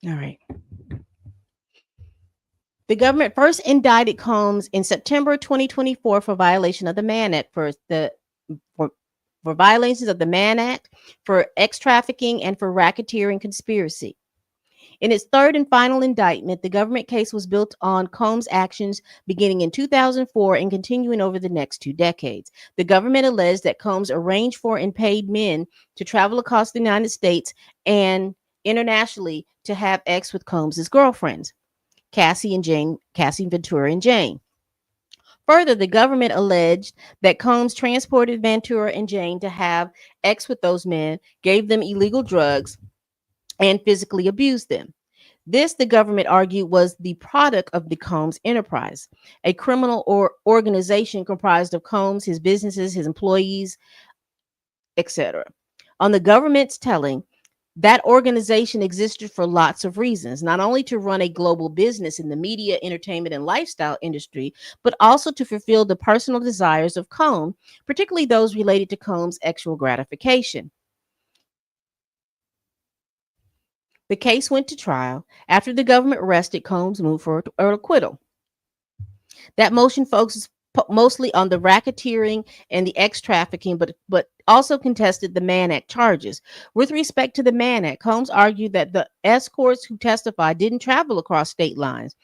All right. The government first indicted Combs in September 2024 for violation of the Mann Act for violations of the Mann Act, for X trafficking, and for racketeering conspiracy. In its third and final indictment, the government case was built on Combs' actions beginning in 2004 and continuing over the next 2 decades. The government alleged that Combs arranged for and paid men to travel across the United States and internationally to have sex with Combs' girlfriends, Cassie Ventura and Jane. Further, the government alleged that Combs transported Ventura and Jane to have sex with those men, gave them illegal drugs, and physically abused them. This, the government argued, was the product of the Combs enterprise, a criminal organization comprised of Combs, his businesses, his employees, etc. On the government's telling, that organization existed for lots of reasons, not only to run a global business in the media, entertainment, and lifestyle industry, but also to fulfill the personal desires of Combs, particularly those related to Combs' sexual gratification. The case went to trial. After the government rested, Combs moved for an acquittal. That motion focuses mostly on the racketeering and the X trafficking, but also contested the Mann Act charges. With respect to the Mann Act, Combs argued that the escorts who testified didn't travel across state lines,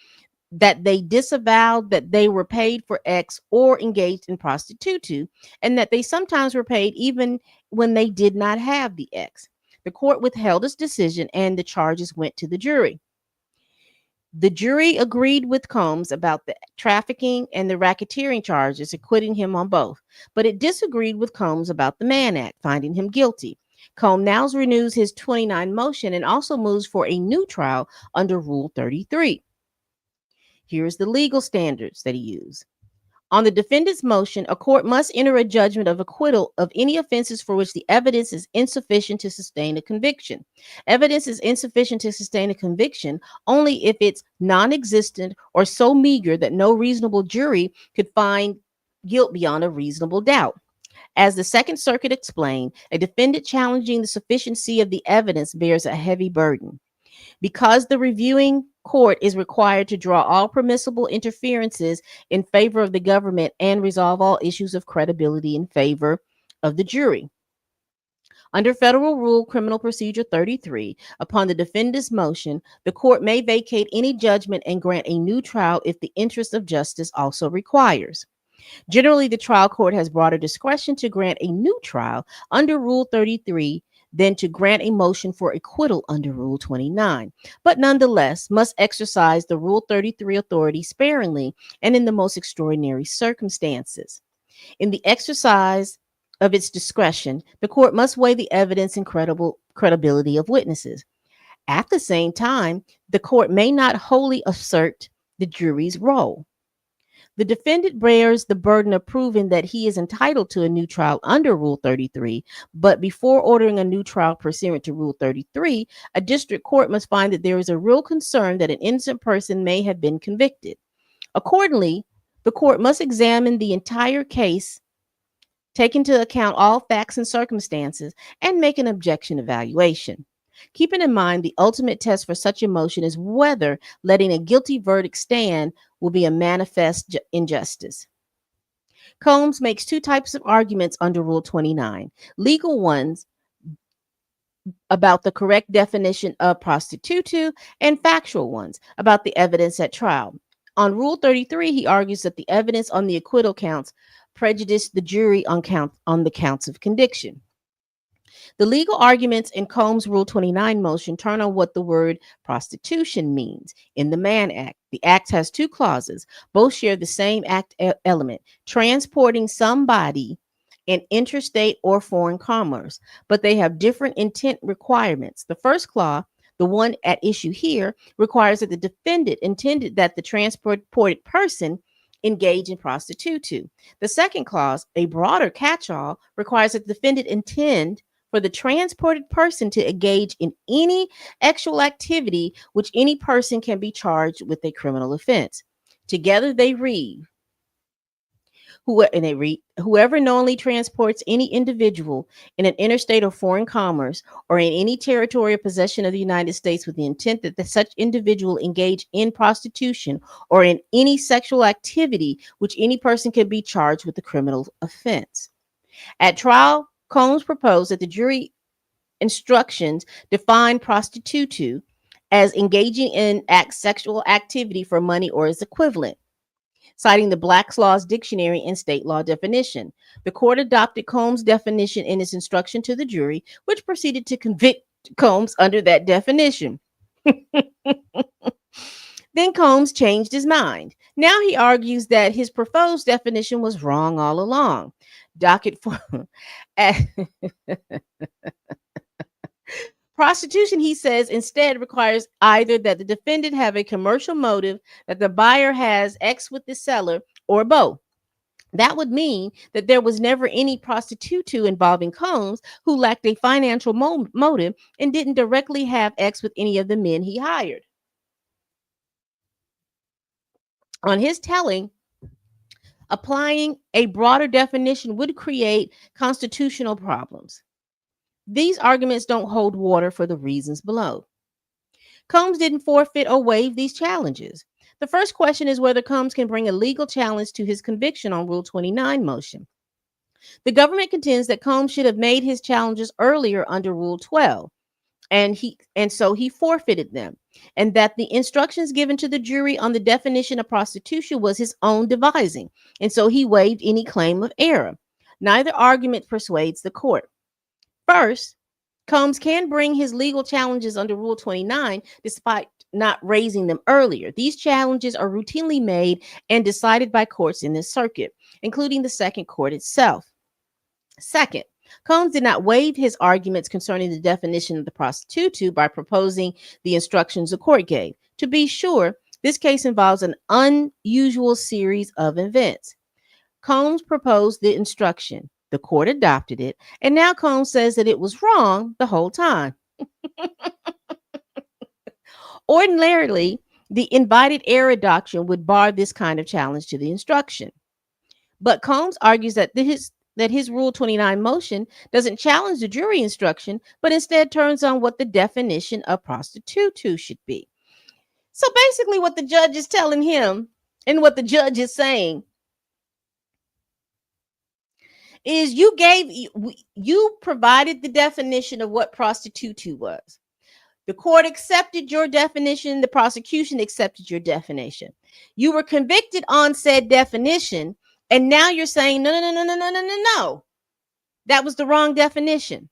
that they disavowed that they were paid for X or engaged in prostitution, and that they sometimes were paid even when they did not have the X. The court withheld its decision and the charges went to the jury. The jury agreed with Combs about the trafficking and the racketeering charges, acquitting him on both, but it disagreed with Combs about the Mann Act, finding him guilty. Combs now renews his 29 motion and also moves for a new trial under Rule 33. Here's the legal standards that he used. On the defendant's motion, a court must enter a judgment of acquittal of any offenses for which the evidence is insufficient to sustain a conviction. Evidence is insufficient to sustain a conviction only if it's non-existent or so meager that no reasonable jury could find guilt beyond a reasonable doubt. As the Second Circuit explained, a defendant challenging the sufficiency of the evidence bears a heavy burden. Because the reviewing court is required to draw all permissible interferences in favor of the government and resolve all issues of credibility in favor of the jury. Under Federal Rule Criminal Procedure 33, upon the defendant's motion, the court may vacate any judgment and grant a new trial if the interest of justice also requires. Generally, the trial court has broader discretion to grant a new trial under Rule 33 than to grant a motion for acquittal under Rule 29, but nonetheless must exercise the Rule 33 authority sparingly and in the most extraordinary circumstances. In the exercise of its discretion, the court must weigh the evidence and credibility of witnesses. At the same time, the court may not wholly assert the jury's role. The defendant bears the burden of proving that he is entitled to a new trial under Rule 33, but before ordering a new trial pursuant to Rule 33, a district court must find that there is a real concern that an innocent person may have been convicted. Accordingly, the court must examine the entire case, take into account all facts and circumstances, and make an objection evaluation. Keeping in mind the ultimate test for such a motion is whether letting a guilty verdict stand will be a manifest injustice. Combs makes two types of arguments under Rule 29: legal ones about the correct definition of prostitutu, and factual ones about the evidence at trial. On Rule 33, he argues that the evidence on the acquittal counts prejudiced the jury on the counts of conviction. The legal arguments in Combs' Rule 29 motion turn on what the word prostitution means in the Mann Act. The Act has two clauses. Both share the same act element, transporting somebody in interstate or foreign commerce, but they have different intent requirements. The first clause, the one at issue here, requires that the defendant intended that the transported person engage in prostitution. The second clause, a broader catch-all, requires that the defendant intend for the transported person to engage in any sexual activity which any person can be charged with a criminal offense. Together they read, whoever knowingly transports any individual in an interstate or foreign commerce or in any territory or possession of the United States with the intent that such individual engage in prostitution or in any sexual activity which any person can be charged with a criminal offense. At trial, Combs proposed that the jury instructions define prostitutu as engaging in sexual activity for money or its equivalent, citing the Black's Law's dictionary and state law definition. The court adopted Combs' definition in its instruction to the jury, which proceeded to convict Combs under that definition. Then Combs changed his mind. Now he argues that his proposed definition was wrong all along. Docket for prostitution, he says, instead requires either that the defendant have a commercial motive, that the buyer has X with the seller, or both. That would mean that there was never any prostitutu involving Combs, who lacked a financial motive and didn't directly have X with any of the men he hired. On his telling, applying a broader definition would create constitutional problems. These arguments don't hold water for the reasons below. Combs didn't forfeit or waive these challenges. The first question is whether Combs can bring a legal challenge to his conviction on Rule 29 motion. The government contends that Combs should have made his challenges earlier under Rule 12, and so he forfeited them, and that the instructions given to the jury on the definition of prostitution was his own devising, and so he waived any claim of error. Neither argument persuades the court. First, Combs can bring his legal challenges under Rule 29 despite not raising them earlier. These challenges are routinely made and decided by courts in this circuit, including the Second Court itself. Second, Combs did not waive his arguments concerning the definition of the prostitutu by proposing the instructions the court gave. To be sure, this case involves an unusual series of events. Combs proposed the instruction. The court adopted it, and now Combs says that it was wrong the whole time. Ordinarily, the invited error doctrine would bar this kind of challenge to the instruction. But Combs argues that that his Rule 29 motion doesn't challenge the jury instruction, but instead turns on what the definition of prostitute should be. So basically, what the judge is telling him and what the judge is saying is you provided the definition of what prostitute was. The court accepted your definition, the prosecution accepted your definition. You were convicted on said definition, and now you're saying no, no, no, no, no, no, no, no, no. That was the wrong definition.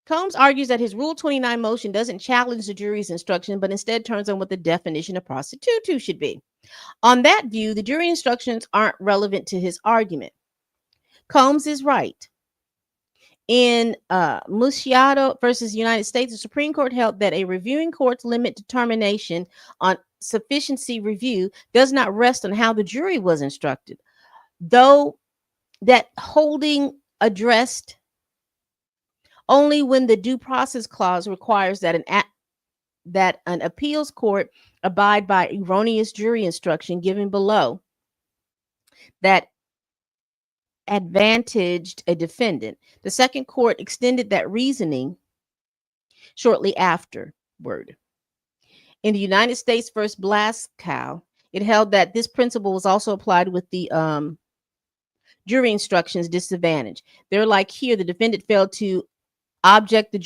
Combs argues that his Rule 29 motion doesn't challenge the jury's instruction, but instead turns on what the definition of prostitute should be. On that view, the jury instructions aren't relevant to his argument. Combs is right. In Musciato versus United States, the Supreme Court held that a reviewing court's limit determination on sufficiency review does not rest on how the jury was instructed, though that holding addressed only when the due process clause requires that an appeals court abide by erroneous jury instruction given below that advantaged a defendant. The second court extended that reasoning shortly afterward. In the United States versus Blascow, it held that this principle was also applied with the jury instructions disadvantage. They're like here, the defendant failed to object to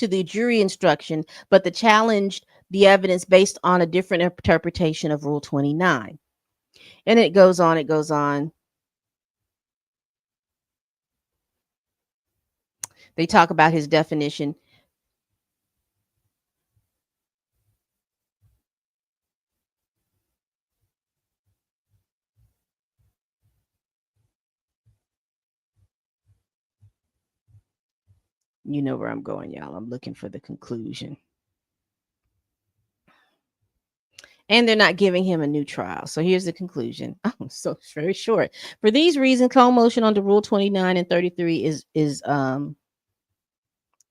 the jury instruction, but the challenged the evidence based on a different interpretation of Rule 29. And it goes on, it goes on. They talk about his definition. You know where I'm going, y'all. I'm looking for the conclusion. And they're not giving him a new trial. So here's the conclusion. Oh, so it's very short. For these reasons, co-motion under Rule 29 and 33 is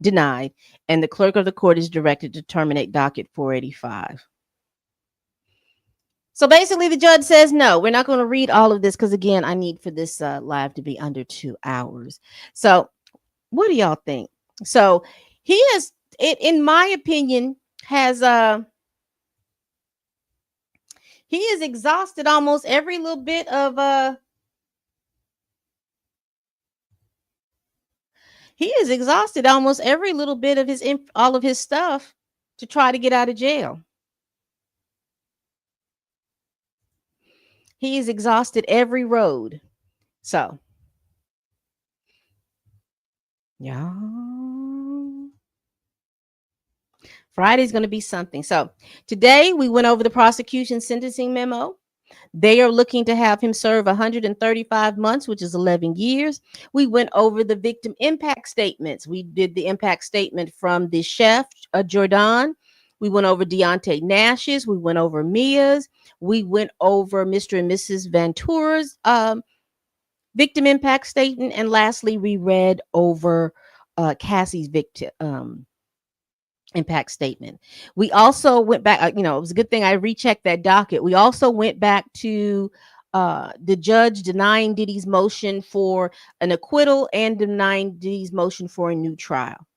denied, and the clerk of the court is directed to terminate docket 485. So basically, the judge says, no, we're not going to read all of this because, again, I need for this live to be under 2 hours. So what do y'all think? So he has, in my opinion, has he has exhausted almost every little bit of his all of his stuff to try to get out of jail. He has exhausted every road. So, yeah. Friday's going to be something. So, today we went over the prosecution's sentencing memo. They are looking to have him serve 135 months, which is 11 years. We went over the victim impact statements. We did the impact statement from the chef, Jordan. We went over Deontay Nash's. We went over Mia's. We went over Mr. and Mrs. Ventura's victim impact statement. And lastly, we read over Cassie's victim impact statement. We also went back, it was a good thing I rechecked that docket. We also went back to the judge denying Diddy's motion for an acquittal and denying Diddy's motion for a new trial.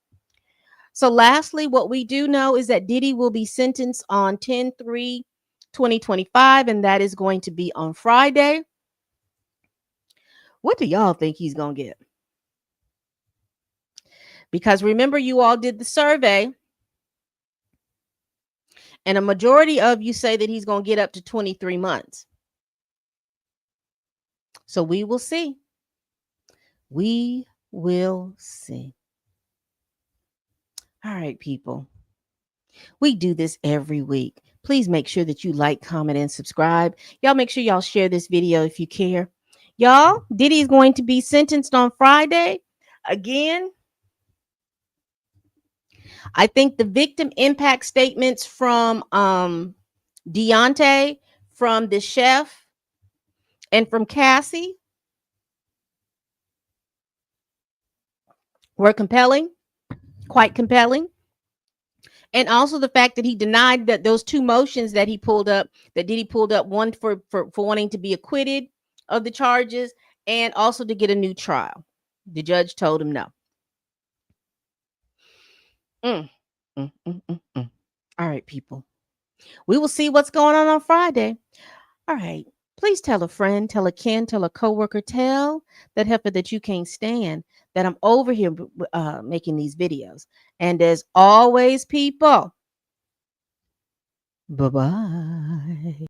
So lastly, what we do know is that Diddy will be sentenced on 10/3/2025, and that is going to be on Friday. What do y'all think he's going to get? Because remember, you all did the survey, and a majority of you say that he's going to get up to 23 months. So we will see. We will see. All right, people. We do this every week. Please make sure that you like, comment, and subscribe. Y'all make sure y'all share this video if you care. Y'all, Diddy is going to be sentenced on Friday. Again, I think the victim impact statements from Deontay, from the chef, and from Cassie were compelling, quite compelling. And also the fact that he denied that those two motions that he pulled up, that Diddy pulled up, one for wanting to be acquitted of the charges and also to get a new trial. The judge told him no. Mm, mm. All right, people. We will see what's going on Friday. All right. Please tell a friend, tell a kin, tell a coworker, tell that heifer that you can't stand that I'm over here making these videos. And as always, people, bye bye.